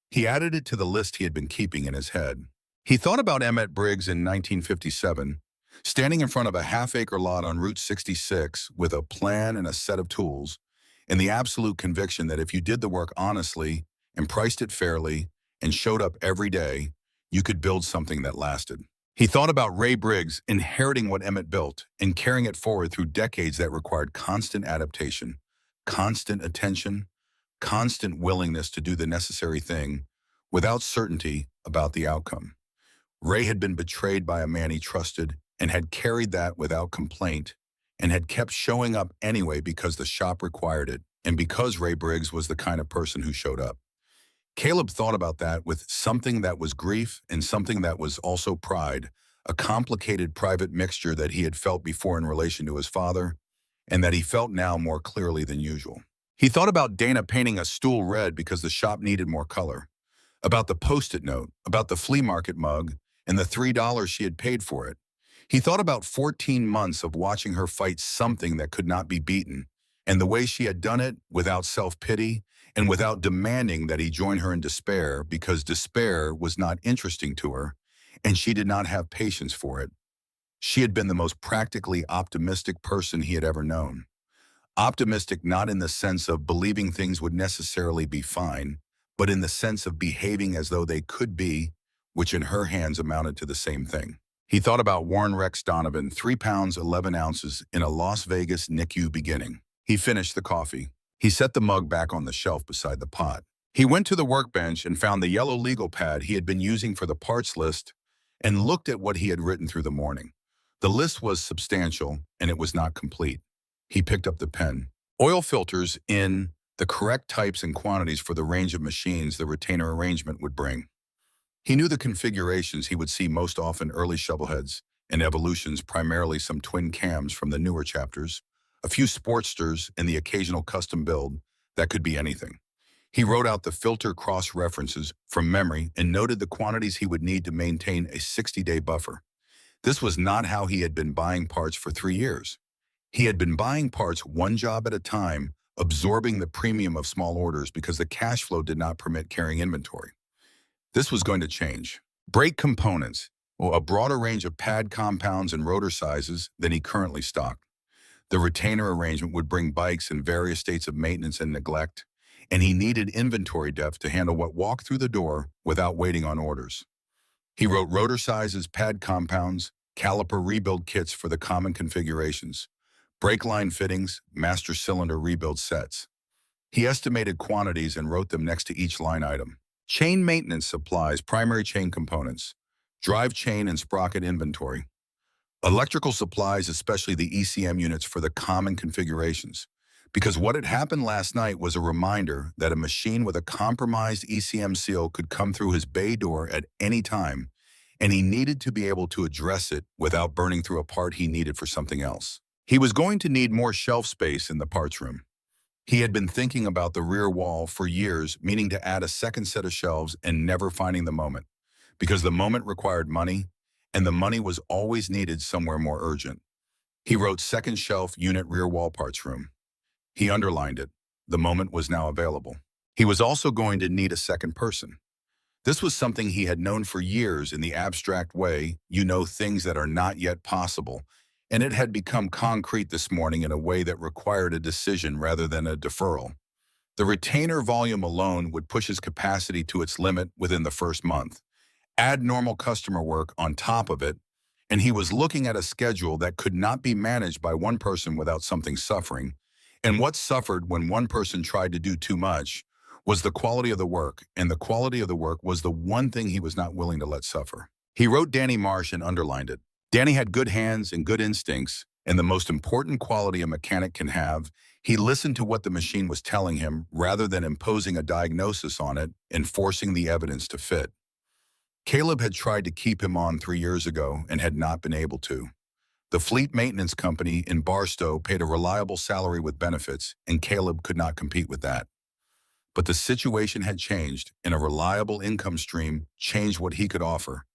He added it to the list he had been keeping in his head. He thought about Emmett Briggs in 1957, standing in front of a half-acre lot on Route 66 with a plan and a set of tools, and the absolute conviction that if you did the work honestly and priced it fairly and showed up every day, you could build something that lasted. He thought about Ray Briggs inheriting what Emmett built and carrying it forward through decades that required constant adaptation, constant attention, constant willingness to do the necessary thing without certainty about the outcome. Ray had been betrayed by a man he trusted and had carried that without complaint and had kept showing up anyway because the shop required it and because Ray Briggs was the kind of person who showed up. Caleb thought about that with something that was grief and something that was also pride, a complicated private mixture that he had felt before in relation to his father and that he felt now more clearly than usual. He thought about Dana painting a stool red because the shop needed more color, about the Post-it note, about the flea market mug, and the $3 she had paid for it. He thought about 14 months of watching her fight something that could not be beaten, and the way she had done it without self-pity and without demanding that he join her in despair because despair was not interesting to her, and she did not have patience for it. She had been the most practically optimistic person he had ever known. Optimistic not in the sense of believing things would necessarily be fine, but in the sense of behaving as though they could be, which in her hands amounted to the same thing. He thought about Warren Rex Donovan, 3 pounds 11 ounces in a Las Vegas NICU beginning. He finished the coffee. He set the mug back on the shelf beside the pot. He went to the workbench and found the yellow legal pad he had been using for the parts list and looked at what he had written through the morning. The list was substantial, and it was not complete. He picked up the pen. Oil filters in the correct types and quantities for the range of machines the retainer arrangement would bring. He knew the configurations he would see most often: early shovelheads and evolutions, primarily some twin cams from the newer chapters, a few Sportsters, and the occasional custom build that could be anything. He wrote out the filter cross-references from memory and noted the quantities he would need to maintain a 60-day buffer. This was not how he had been buying parts for 3 years. He had been buying parts one job at a time, absorbing the premium of small orders because the cash flow did not permit carrying inventory. This was going to change. Brake components, or a broader range of pad compounds and rotor sizes than he currently stocked. The retainer arrangement would bring bikes in various states of maintenance and neglect, and he needed inventory depth to handle what walked through the door without waiting on orders. He wrote rotor sizes, pad compounds, caliper rebuild kits for the common configurations, brake line fittings, master cylinder rebuild sets. He estimated quantities and wrote them next to each line item. Chain maintenance supplies primary chain components, drive chain and sprocket inventory, electrical supplies, especially the ECM units for the common configurations. Because what had happened last night was a reminder that a machine with a compromised ECM seal could come through his bay door at any time, and he needed to be able to address it without burning through a part he needed for something else. He was going to need more shelf space in the parts room. He had been thinking about the rear wall for years, meaning to add a second set of shelves and never finding the moment, because the moment required money, and the money was always needed somewhere more urgent. He wrote second shelf unit rear wall parts room. He underlined it. The moment was now available. He was also going to need a second person. This was something he had known for years in the abstract way, you know, things that are not yet possible, and it had become concrete this morning in a way that required a decision rather than a deferral. The retainer volume alone would push his capacity to its limit within the first month. Add normal customer work on top of it, and he was looking at a schedule that could not be managed by one person without something suffering. And what suffered when one person tried to do too much was the quality of the work, and the quality of the work was the one thing he was not willing to let suffer. He wrote Danny Marsh and underlined it. Danny had good hands and good instincts, and the most important quality a mechanic can have, he listened to what the machine was telling him rather than imposing a diagnosis on it and forcing the evidence to fit. Caleb had tried to keep him on 3 years ago and had not been able to. The fleet maintenance company in Barstow paid a reliable salary with benefits, and Caleb could not compete with that. But the situation had changed, and a reliable income stream changed what he could offer,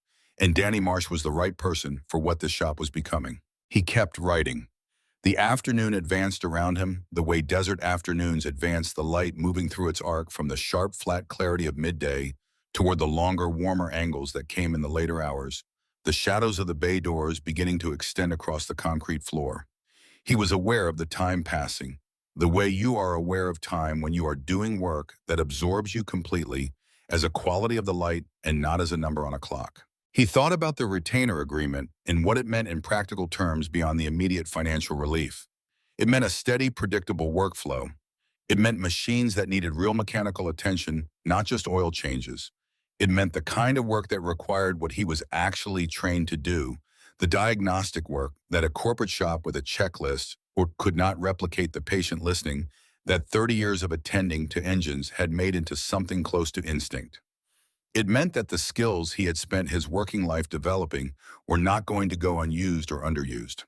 and Danny Marsh was the right person for what this shop was becoming. He kept writing. The afternoon advanced around him, the way desert afternoons advance the light moving through its arc from the sharp, flat clarity of midday toward the longer, warmer angles that came in the later hours, the shadows of the bay doors beginning to extend across the concrete floor. He was aware of the time passing, the way you are aware of time when you are doing work that absorbs you completely as a quality of the light and not as a number on a clock. He thought about the retainer agreement and what it meant in practical terms beyond the immediate financial relief. It meant a steady, predictable workflow. It meant machines that needed real mechanical attention, not just oil changes. It meant the kind of work that required what he was actually trained to do, the diagnostic work that a corporate shop with a checklist or could not replicate the patient listening that 30 years of attending to engines had made into something close to instinct. It meant that the skills he had spent his working life developing were not going to go unused or underused.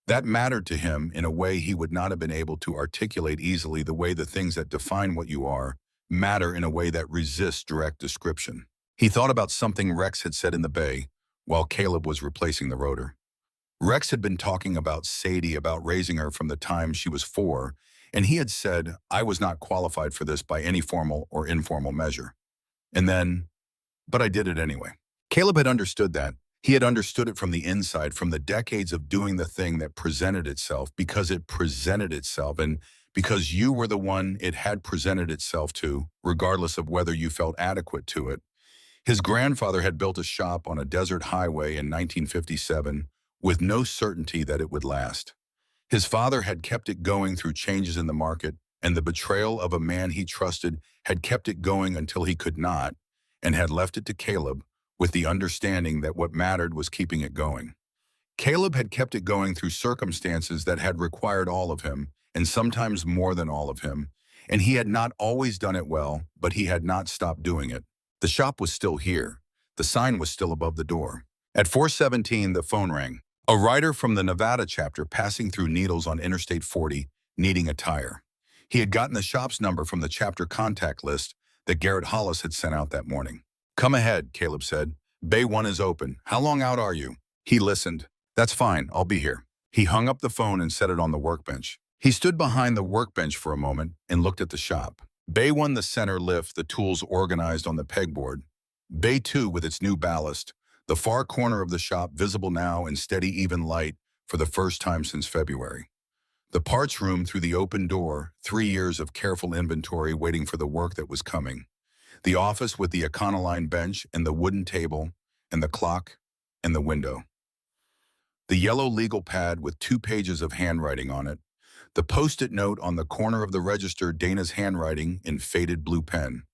That mattered to him in a way he would not have been able to articulate easily, the way the things that define what you are matter in a way that resists direct description. He thought about something Rex had said in the bay while Caleb was replacing the rotor. Rex had been talking about Sadie, about raising her from the time she was 4, and he had said, I was not qualified for this by any formal or informal measure. And then, but I did it anyway. Caleb had understood that. He had understood it from the inside, from the decades of doing the thing that presented itself because it presented itself and because you were the one it had presented itself to, regardless of whether you felt adequate to it. His grandfather had built a shop on a desert highway in 1957 with no certainty that it would last. His father had kept it going through changes in the market, and the betrayal of a man he trusted had kept it going until he could not, and had left it to Caleb with the understanding that what mattered was keeping it going. Caleb had kept it going through circumstances that had required all of him, and sometimes more than all of him, and he had not always done it well, but he had not stopped doing it. The shop was still here. The sign was still above the door. At 4:17, the phone rang. A rider from the Nevada chapter passing through Needles on Interstate 40, needing a tire. He had gotten the shop's number from the chapter contact list that Garrett Hollis had sent out that morning. Come ahead, Caleb said. Bay 1 is open. How long out are you? He listened. That's fine, I'll be here. He hung up the phone and set it on the workbench. He stood behind the workbench for a moment and looked at the shop. Bay 1, the center lift, the tools organized on the pegboard. Bay 2 with its new ballast, the far corner of the shop visible now in steady, even light for the first time since February. The parts room through the open door, 3 years of careful inventory waiting for the work that was coming. The office with the Econoline bench and the wooden table and the clock and the window. The yellow legal pad with 2 pages of handwriting on it. The post-it note on the corner of the register, Dana's handwriting in faded blue pen.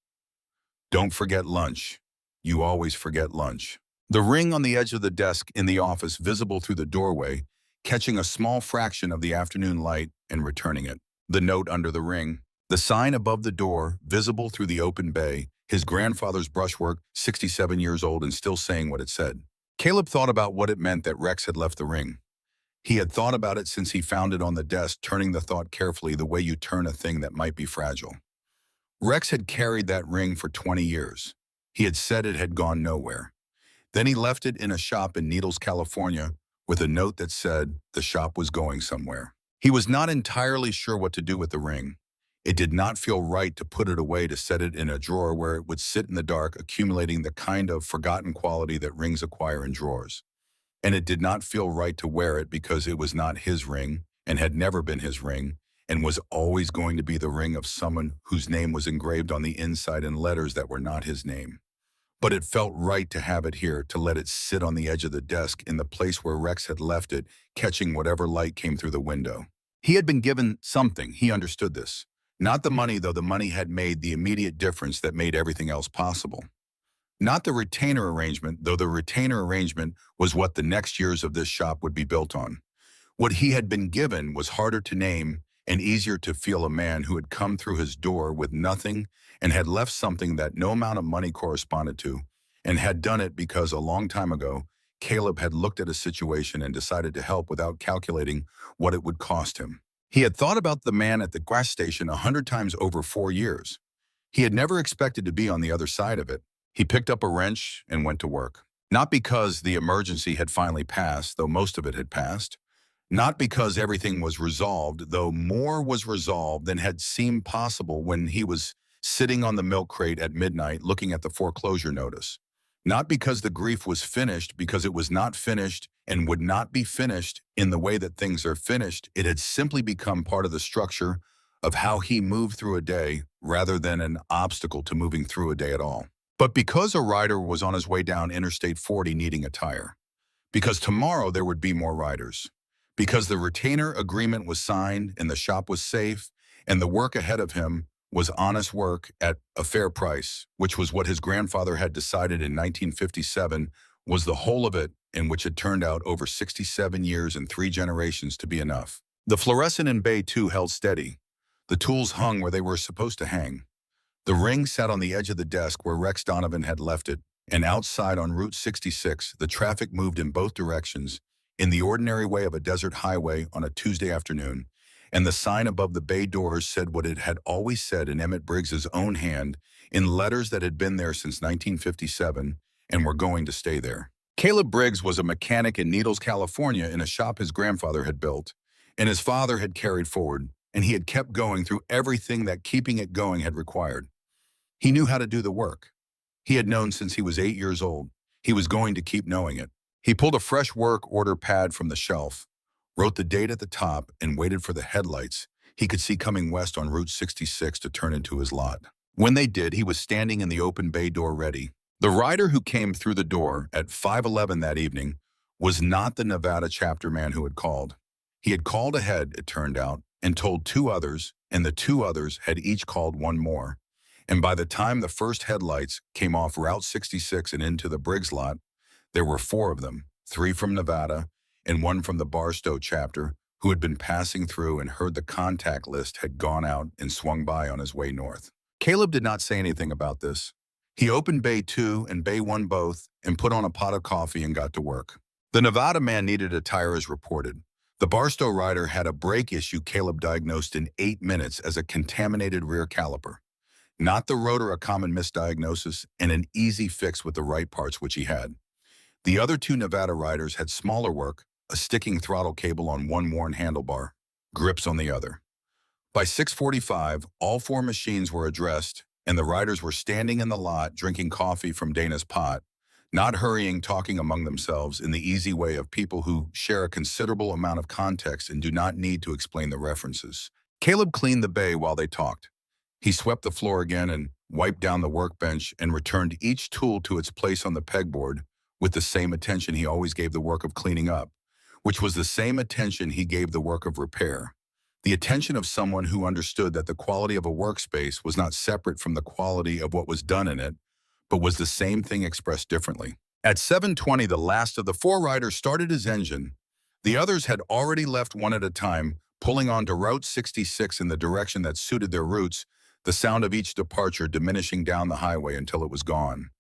Don't forget lunch. You always forget lunch. The ring on the edge of the desk in the office visible through the doorway, catching a small fraction of the afternoon light and returning it. The note under the ring. The sign above the door, visible through the open bay, his grandfather's brushwork, 67 years old and still saying what it said. Caleb thought about what it meant that Rex had left the ring. He had thought about it since he found it on the desk, turning the thought carefully the way you turn a thing that might be fragile. Rex had carried that ring for 20 years. He had said it had gone nowhere. Then he left it in a shop in Needles, California, with a note that said the shop was going somewhere. He was not entirely sure what to do with the ring. It did not feel right to put it away, to set it in a drawer where it would sit in the dark, accumulating the kind of forgotten quality that rings acquire in drawers. And it did not feel right to wear it because it was not his ring and had never been his ring and was always going to be the ring of someone whose name was engraved on the inside in letters that were not his name. But it felt right to have it here, to let it sit on the edge of the desk in the place where Rex had left it, catching whatever light came through the window. He had been given something, he understood this. Not the money, though the money had made the immediate difference that made everything else possible. Not the retainer arrangement, though the retainer arrangement was what the next years of this shop would be built on. What he had been given was harder to name and easier to feel, a man who had come through his door with nothing and had left something that no amount of money corresponded to, and had done it because a long time ago, Caleb had looked at a situation and decided to help without calculating what it would cost him. He had thought about the man at the gas station 100 times over 4 years. He had never expected to be on the other side of it. He picked up a wrench and went to work. Not because the emergency had finally passed, though most of it had passed. Not because everything was resolved, though more was resolved than had seemed possible when he was sitting on the milk crate at midnight looking at the foreclosure notice. Not because the grief was finished, because it was not finished and would not be finished in the way that things are finished. It had simply become part of the structure of how he moved through a day rather than an obstacle to moving through a day at all. But because a rider was on his way down Interstate 40 needing a tire. Because tomorrow there would be more riders. Because the retainer agreement was signed and the shop was safe and the work ahead of him was honest work at a fair price, which was what his grandfather had decided in 1957 was the whole of it, and which had turned out over 67 years and 3 generations to be enough. The fluorescent in Bay 2 held steady. The tools hung where they were supposed to hang. The ring sat on the edge of the desk where Rex Donovan had left it, and outside on Route 66, the traffic moved in both directions, in the ordinary way of a desert highway on a Tuesday afternoon, and the sign above the bay doors said what it had always said in Emmett Briggs's own hand, in letters that had been there since 1957 and were going to stay there. Caleb Briggs was a mechanic in Needles, California, in a shop his grandfather had built, and his father had carried forward, and he had kept going through everything that keeping it going had required. He knew how to do the work. He had known since he was 8 years old. He was going to keep knowing it. He pulled a fresh work order pad from the shelf, wrote the date at the top, and waited for the headlights he could see coming west on Route 66 to turn into his lot. When they did, he was standing in the open bay door ready. The rider who came through the door at 5:11 that evening was not the Nevada chapter man who had called. He had called ahead, it turned out, and told 2 others, and the 2 others had each called 1 more. And by the time the first headlights came off Route 66 and into the Briggs lot, there were 4 of them, 3 from Nevada and 1 from the Barstow chapter, who had been passing through and heard the contact list had gone out and swung by on his way north. Caleb did not say anything about this. He opened Bay 2 and Bay 1 both and put on a pot of coffee and got to work. The Nevada man needed a tire as reported. The Barstow rider had a brake issue Caleb diagnosed in 8 minutes as a contaminated rear caliper. Not the rotor, a common misdiagnosis, and an easy fix with the right parts, which he had. The other 2 Nevada riders had smaller work, a sticking throttle cable on one worn handlebar, grips on the other. By 6:45, all 4 machines were addressed, and the riders were standing in the lot drinking coffee from Dana's pot, not hurrying, talking among themselves in the easy way of people who share a considerable amount of context and do not need to explain the references. Caleb cleaned the bay while they talked. He swept the floor again and wiped down the workbench and returned each tool to its place on the pegboard with the same attention he always gave the work of cleaning up, which was the same attention he gave the work of repair. The attention of someone who understood that the quality of a workspace was not separate from the quality of what was done in it, but was the same thing expressed differently. At 7:20, the last of the four riders started his engine. The others had already left one at a time, pulling onto Route 66 in the direction that suited their routes, the sound of each departure diminishing down the highway until it was gone.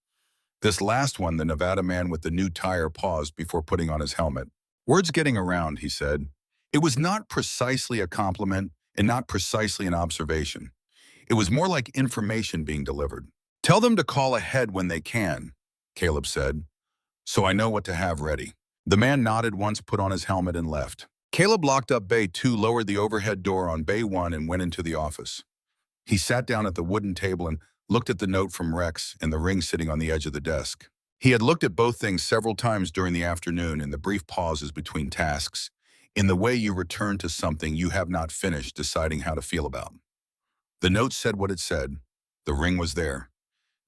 This last one, the Nevada man with the new tire, paused before putting on his helmet. "Word's getting around," he said. It was not precisely a compliment and not precisely an observation. It was more like information being delivered. "Tell them to call ahead when they can," Caleb said, "so I know what to have ready." The man nodded once, put on his helmet, and left. Caleb locked up Bay 2, lowered the overhead door on Bay 1, and went into the office. He sat down at the wooden table and looked at the note from Rex and the ring sitting on the edge of the desk. He had looked at both things several times during the afternoon in the brief pauses between tasks, in the way you return to something you have not finished deciding how to feel about. The note said what it said. The ring was there.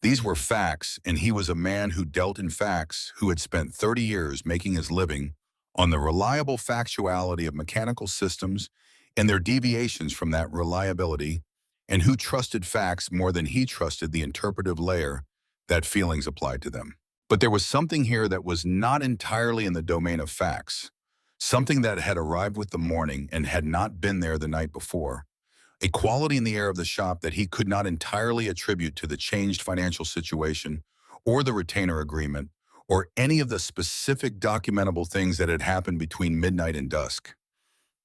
These were facts, and he was a man who dealt in facts, who had spent 30 years making his living on the reliable factuality of mechanical systems and their deviations from that reliability, and who trusted facts more than he trusted the interpretive layer that feelings applied to them. But there was something here that was not entirely in the domain of facts, something that had arrived with the morning and had not been there the night before. A quality in the air of the shop that he could not entirely attribute to the changed financial situation or the retainer agreement or any of the specific documentable things that had happened between midnight and dusk.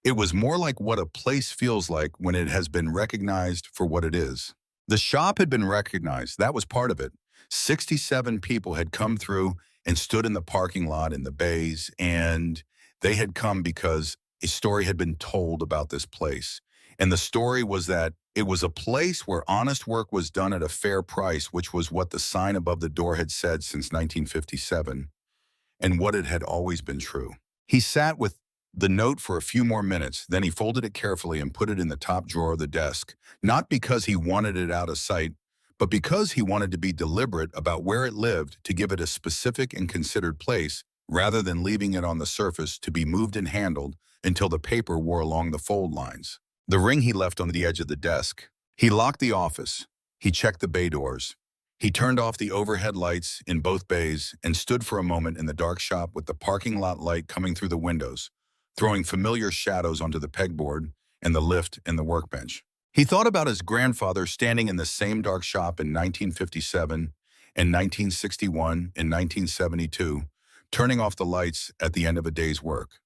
It was more like what a place feels like when it has been recognized for what it is. The shop had been recognized. That was part of it. 67 people had come through and stood in the parking lot in the bays, and they had come because a story had been told about this place. And the story was that it was a place where honest work was done at a fair price, which was what the sign above the door had said since 1957, and what it had always been true. He sat with the note for a few more minutes, then he folded it carefully and put it in the top drawer of the desk, not because he wanted it out of sight, but because he wanted to be deliberate about where it lived, to give it a specific and considered place, rather than leaving it on the surface to be moved and handled until the paper wore along the fold lines. The ring he left on the edge of the desk. He locked the office. He checked the bay doors. He turned off the overhead lights in both bays and stood for a moment in the dark shop with the parking lot light coming through the windows, throwing familiar shadows onto the pegboard and the lift and the workbench. He thought about his grandfather standing in the same dark shop in 1957 and 1961 and 1972, turning off the lights at the end of a day's work.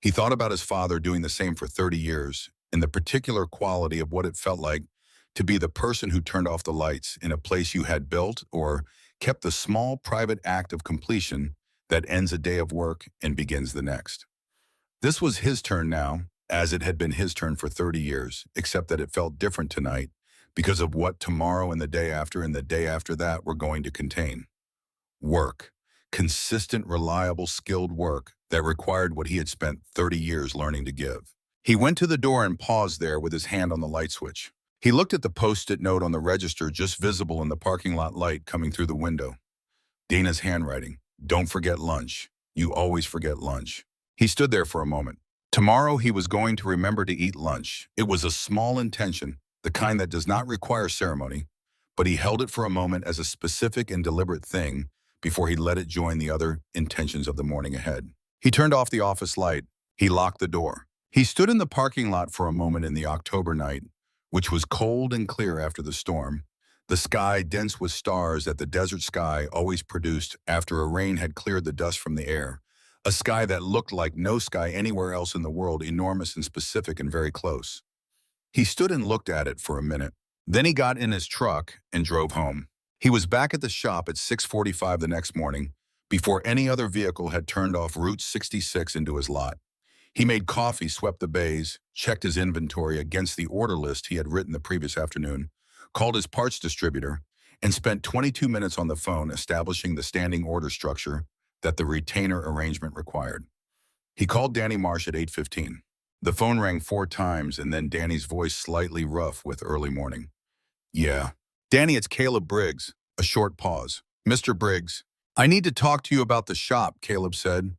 He thought about his father doing the same for 30 years, and the particular quality of what it felt like to be the person who turned off the lights in a place you had built or kept the small private act of completion that ends a day of work and begins the next. This was his turn now, as it had been his turn for 30 years, except that it felt different tonight because of what tomorrow and the day after that were going to contain. Work. Consistent, reliable, skilled work that required what he had spent 30 years learning to give. He went to the door and paused there with his hand on the light switch. He looked at the post-it note on the register just visible in the parking lot light coming through the window. Dana's handwriting. "Don't forget lunch. You always forget lunch." He stood there for a moment. Tomorrow he was going to remember to eat lunch. It was a small intention, the kind that does not require ceremony, but he held it for a moment as a specific and deliberate thing before he let it join the other intentions of the morning ahead. He turned off the office light. He locked the door. He stood in the parking lot for a moment in the October night, which was cold and clear after the storm, the sky dense with stars that the desert sky always produced after a rain had cleared the dust from the air, a sky that looked like no sky anywhere else in the world, enormous and specific and very close. He stood and looked at it for a minute. Then he got in his truck and drove home. He was back at the shop at 6:45 the next morning, before any other vehicle had turned off Route 66 into his lot. He made coffee, swept the bays, checked his inventory against the order list he had written the previous afternoon, called his parts distributor, and spent 22 minutes on the phone establishing the standing order structure that the retainer arrangement required. He called Danny Marsh at 8:15. The phone rang 4 times, and then Danny's voice slightly rough with early morning. "Yeah. Danny, it's Caleb Briggs." A short pause. "Mr. Briggs, I need to talk to you about the shop," Caleb said.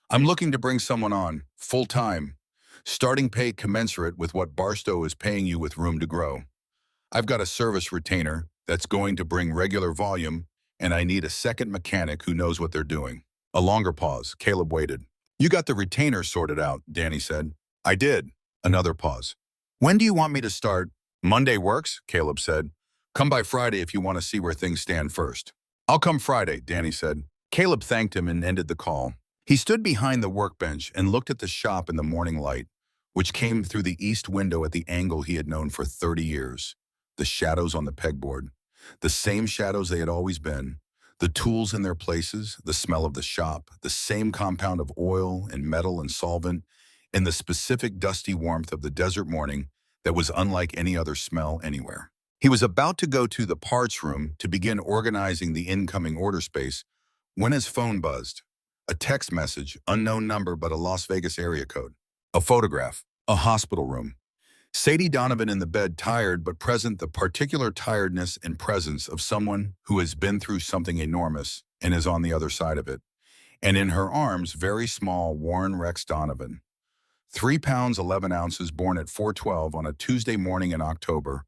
"I'm looking to bring someone on, full-time. Starting pay commensurate with what Barstow is paying you with room to grow. I've got a service retainer that's going to bring regular volume, and I need a second mechanic who knows what they're doing. A longer pause. Caleb waited. You got the retainer sorted out, Danny said. I did. Another pause. When do you want me to start? Monday works, Caleb said. Come by Friday if you want to see where things stand first. I'll come Friday, Danny said. Caleb thanked him and ended the call. He stood behind the workbench and looked at the shop in the morning light, which came through the east window at the angle he had known for 30 years. The shadows on the pegboard, the same shadows they had always been, the tools in their places, the smell of the shop, the same compound of oil and metal and solvent, and the specific dusty warmth of the desert morning that was unlike any other smell anywhere. He was about to go to the parts room to begin organizing the incoming order space when his phone buzzed. A text message, unknown number but a Las Vegas area code. A photograph, a hospital room. Sadie Donovan in the bed, tired but present, the particular tiredness and presence of someone who has been through something enormous and is on the other side of it. And in her arms, very small Warren Rex Donovan. 3 pounds 11 ounces, born at 4:12 on a Tuesday morning in October,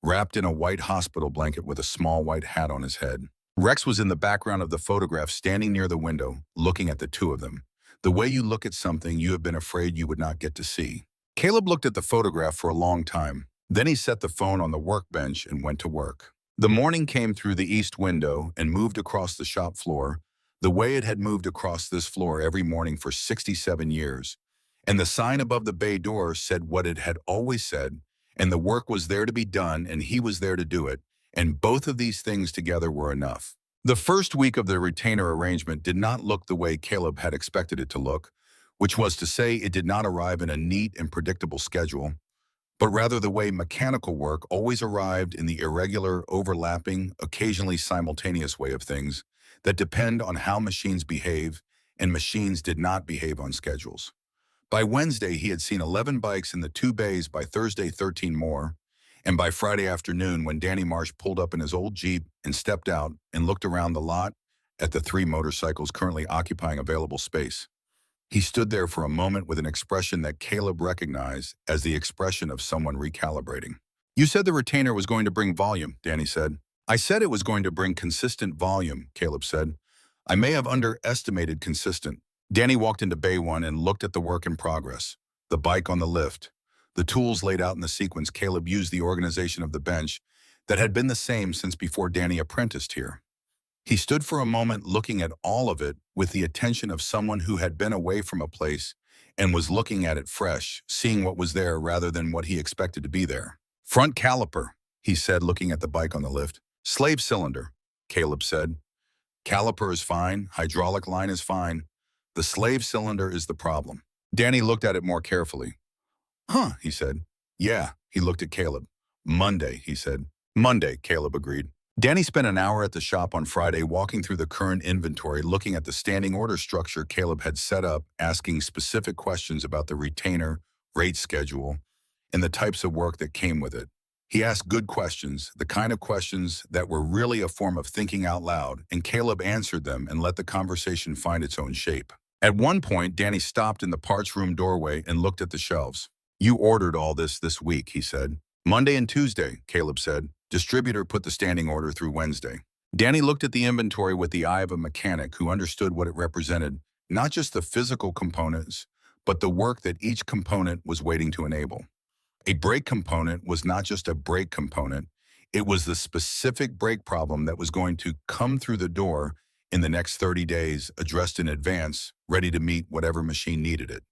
wrapped in a white hospital blanket with a small white hat on his head. Rex was in the background of the photograph, standing near the window, looking at the two of them. The way you look at something you have been afraid you would not get to see. Caleb looked at the photograph for a long time. Then he set the phone on the workbench and went to work. The morning came through the east window and moved across the shop floor, the way it had moved across this floor every morning for 67 years. And the sign above the bay door said what it had always said, and the work was there to be done, and he was there to do it, and both of these things together were enough. The first week of the retainer arrangement did not look the way Caleb had expected it to look, which was to say it did not arrive in a neat and predictable schedule, but rather the way mechanical work always arrived in the irregular, overlapping, occasionally simultaneous way of things that depend on how machines behave, and machines did not behave on schedules. By Wednesday, he had seen 11 bikes in the 2 bays, by Thursday 13 more, and by Friday afternoon, when Danny Marsh pulled up in his old Jeep and stepped out and looked around the lot at the 3 motorcycles currently occupying available space. He stood there for a moment with an expression that Caleb recognized as the expression of someone recalibrating. You said the retainer was going to bring volume, Danny said. I said it was going to bring consistent volume, Caleb said. I may have underestimated consistent. Danny walked into Bay 1 and looked at the work in progress, the bike on the lift, the tools laid out in the sequence Caleb used, the organization of the bench that had been the same since before Danny apprenticed here. He stood for a moment looking at all of it with the attention of someone who had been away from a place and was looking at it fresh, seeing what was there rather than what he expected to be there. Front caliper, he said, looking at the bike on the lift. Slave cylinder, Caleb said. Caliper is fine, hydraulic line is fine. The slave cylinder is the problem. Danny looked at it more carefully. Huh, he said. Yeah, he looked at Caleb. Monday, he said. Monday, Caleb agreed. Danny spent an hour at the shop on Friday walking through the current inventory, looking at the standing order structure Caleb had set up, asking specific questions about the retainer, rate schedule, and the types of work that came with it. He asked good questions, the kind of questions that were really a form of thinking out loud, and Caleb answered them and let the conversation find its own shape. At one point, Danny stopped in the parts room doorway and looked at the shelves. You ordered all this week, he said. Monday and Tuesday, Caleb said. Distributor put the standing order through Wednesday. Danny looked at the inventory with the eye of a mechanic who understood what it represented, not just the physical components, but the work that each component was waiting to enable. A brake component was not just a brake component, it was the specific brake problem that was going to come through the door in the next 30 days, addressed in advance, ready to meet whatever machine needed it.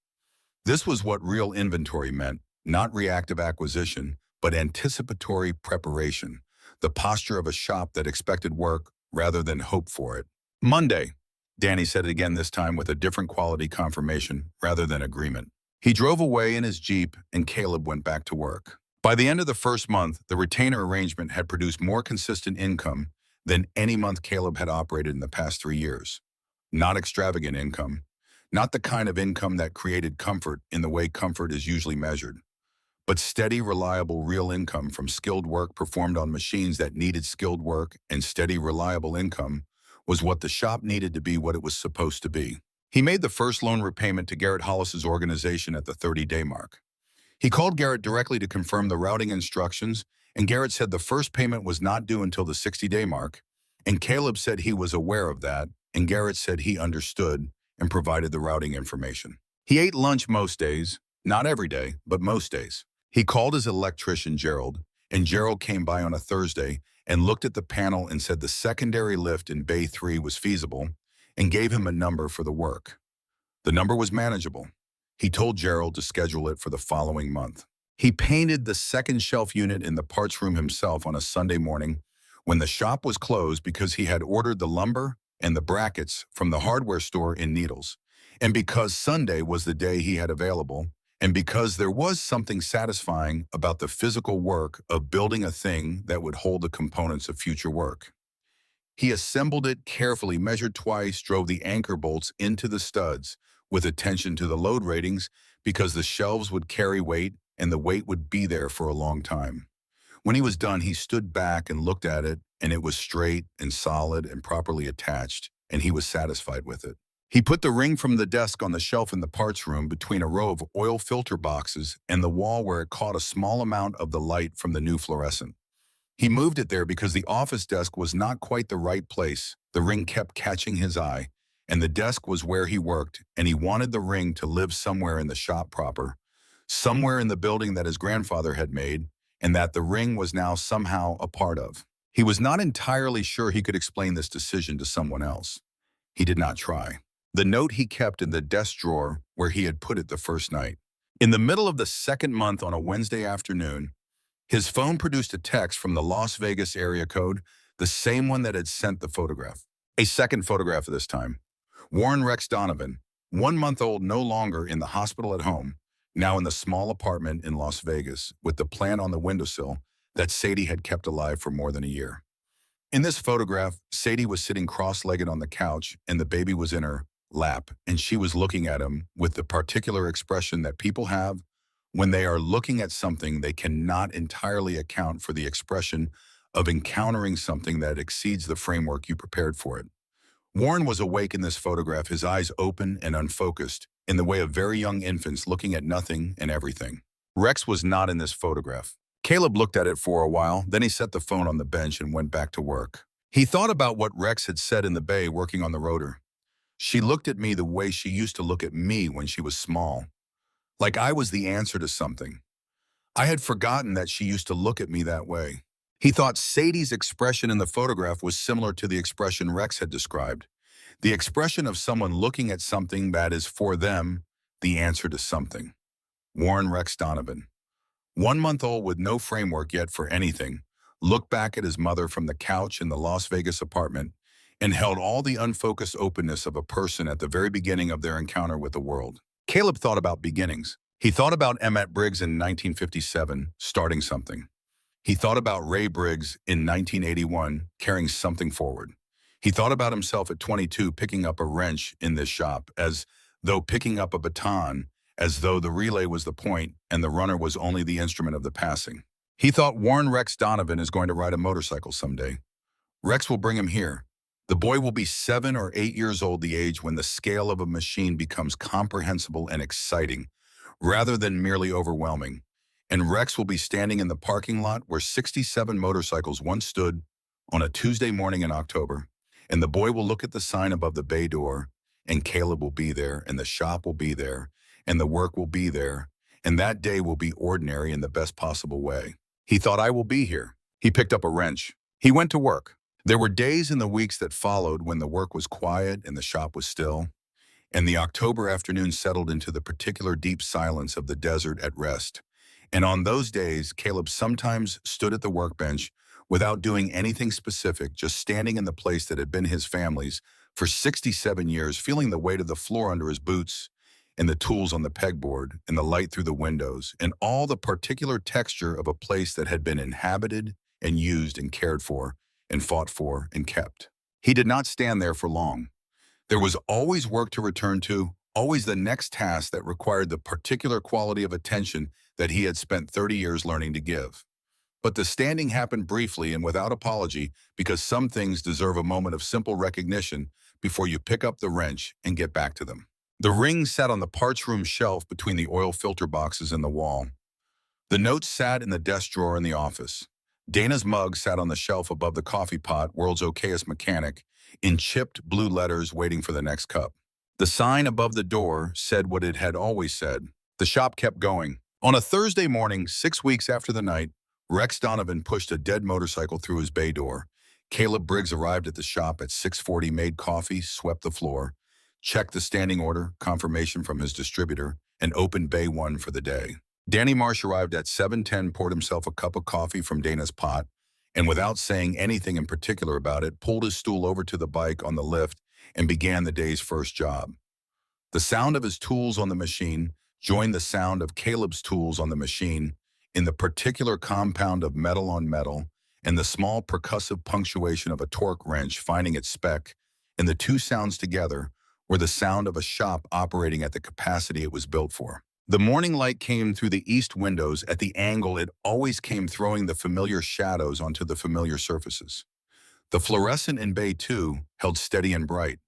This was what real inventory meant, not reactive acquisition, but anticipatory preparation, the posture of a shop that expected work rather than hoped for it. Monday, Danny said it again, this time with a different quality confirmation rather than agreement. He drove away in his Jeep and Caleb went back to work. By the end of the first month, the retainer arrangement had produced more consistent income than any month Caleb had operated in the past 3 years. Not extravagant income, not the kind of income that created comfort in the way comfort is usually measured, but steady, reliable, real income from skilled work performed on machines that needed skilled work, and steady, reliable income was what the shop needed to be what it was supposed to be. He made the first loan repayment to Garrett Hollis's organization at the 30-day mark. He called Garrett directly to confirm the routing instructions, and Garrett said the first payment was not due until the 60-day mark, and Caleb said he was aware of that, and Garrett said he understood and provided the routing information. He ate lunch most days, not every day, but most days. He called his electrician, Gerald, and Gerald came by on a Thursday and looked at the panel and said the secondary lift in Bay 3 was feasible and gave him a number for the work. The number was manageable. He told Gerald to schedule it for the following month. He painted the second shelf unit in the parts room himself on a Sunday morning when the shop was closed because he had ordered the lumber and the brackets from the hardware store in Needles. And because Sunday was the day he had available, and because there was something satisfying about the physical work of building a thing that would hold the components of future work. He assembled it carefully, measured twice, drove the anchor bolts into the studs with attention to the load ratings because the shelves would carry weight and the weight would be there for a long time. When he was done, he stood back and looked at it, and it was straight and solid and properly attached, and he was satisfied with it. He put the ring from the desk on the shelf in the parts room between a row of oil filter boxes and the wall where it caught a small amount of the light from the new fluorescent. He moved it there because the office desk was not quite the right place. The ring kept catching his eye, and the desk was where he worked, and he wanted the ring to live somewhere in the shop proper, somewhere in the building that his grandfather had made, and that the ring was now somehow a part of. He was not entirely sure he could explain this decision to someone else. He did not try. The note he kept in the desk drawer where he had put it the first night. In the middle of the second month on a Wednesday afternoon, his phone produced a text from the Las Vegas area code, the same one that had sent the photograph. A second photograph this time. Warren Rex Donovan, 1 month old, no longer in the hospital at home, now in the small apartment in Las Vegas with the plant on the windowsill that Sadie had kept alive for more than a year. In this photograph, Sadie was sitting cross-legged on the couch and the baby was in her lap, and she was looking at him with the particular expression that people have when they are looking at something they cannot entirely account for, the expression of encountering something that exceeds the framework you prepared for it. Warren was awake in this photograph, his eyes open and unfocused, in the way of very young infants looking at nothing and everything. Rex was not in this photograph. Caleb looked at it for a while, then he set the phone on the bench and went back to work. He thought about what Rex had said in the bay working on the rotor. She looked at me the way she used to look at me when she was small, like I was the answer to something. I had forgotten that she used to look at me that way. He thought Sadie's expression in the photograph was similar to the expression Rex had described, the expression of someone looking at something that is for them the answer to something. Warren Rex Donovan, 1 month old with no framework yet for anything, looked back at his mother from the couch in the Las Vegas apartment and held all the unfocused openness of a person at the very beginning of their encounter with the world. Caleb thought about beginnings. He thought about Emmett Briggs in 1957, starting something. He thought about Ray Briggs in 1981, carrying something forward. He thought about himself at 22 picking up a wrench in this shop, as though picking up a baton, as though the relay was the point and the runner was only the instrument of the passing. He thought Warren Rex Donovan is going to ride a motorcycle someday. Rex will bring him here. The boy will be 7 or 8 years old, the age when the scale of a machine becomes comprehensible and exciting, rather than merely overwhelming. And Rex will be standing in the parking lot where 67 motorcycles once stood on a Tuesday morning in October. And the boy will look at the sign above the bay door, and Caleb will be there, and the shop will be there, and the work will be there, and that day will be ordinary in the best possible way. He thought, I will be here. He picked up a wrench. He went to work. There were days in the weeks that followed when the work was quiet and the shop was still, and the October afternoon settled into the particular deep silence of the desert at rest. And on those days, Caleb sometimes stood at the workbench without doing anything specific, just standing in the place that had been his family's for 67 years, feeling the weight of the floor under his boots and the tools on the pegboard and the light through the windows and all the particular texture of a place that had been inhabited and used and cared for and fought for and kept. He did not stand there for long. There was always work to return to, always the next task that required the particular quality of attention that he had spent 30 years learning to give. But the standing happened briefly and without apology because some things deserve a moment of simple recognition before you pick up the wrench and get back to them. The ring sat on the parts room shelf between the oil filter boxes and the wall. The notes sat in the desk drawer in the office. Dana's mug sat on the shelf above the coffee pot, world's okayest mechanic, in chipped blue letters waiting for the next cup. The sign above the door said what it had always said. The shop kept going. On a Thursday morning, 6 weeks after the night, Rex Donovan pushed a dead motorcycle through his bay door. Caleb Briggs arrived at the shop at 6:40, made coffee, swept the floor, checked the standing order, confirmation from his distributor, and opened bay one for the day. Danny Marsh arrived at 7:10, poured himself a cup of coffee from Dana's pot, and without saying anything in particular about it, pulled his stool over to the bike on the lift and began the day's first job. The sound of his tools on the machine joined the sound of Caleb's tools on the machine in the particular compound of metal on metal and the small percussive punctuation of a torque wrench finding its spec, and the two sounds together were the sound of a shop operating at the capacity it was built for. The morning light came through the east windows at the angle it always came, throwing the familiar shadows onto the familiar surfaces. The fluorescent in Bay 2 held steady and bright.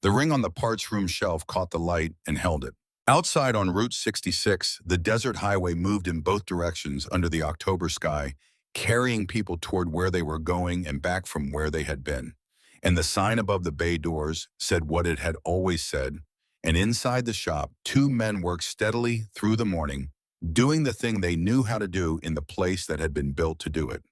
The ring on the parts room shelf caught the light and held it. Outside on Route 66, the desert highway moved in both directions under the October sky, carrying people toward where they were going and back from where they had been. And the sign above the bay doors said what it had always said. And inside the shop, two men worked steadily through the morning, doing the thing they knew how to do in the place that had been built to do it.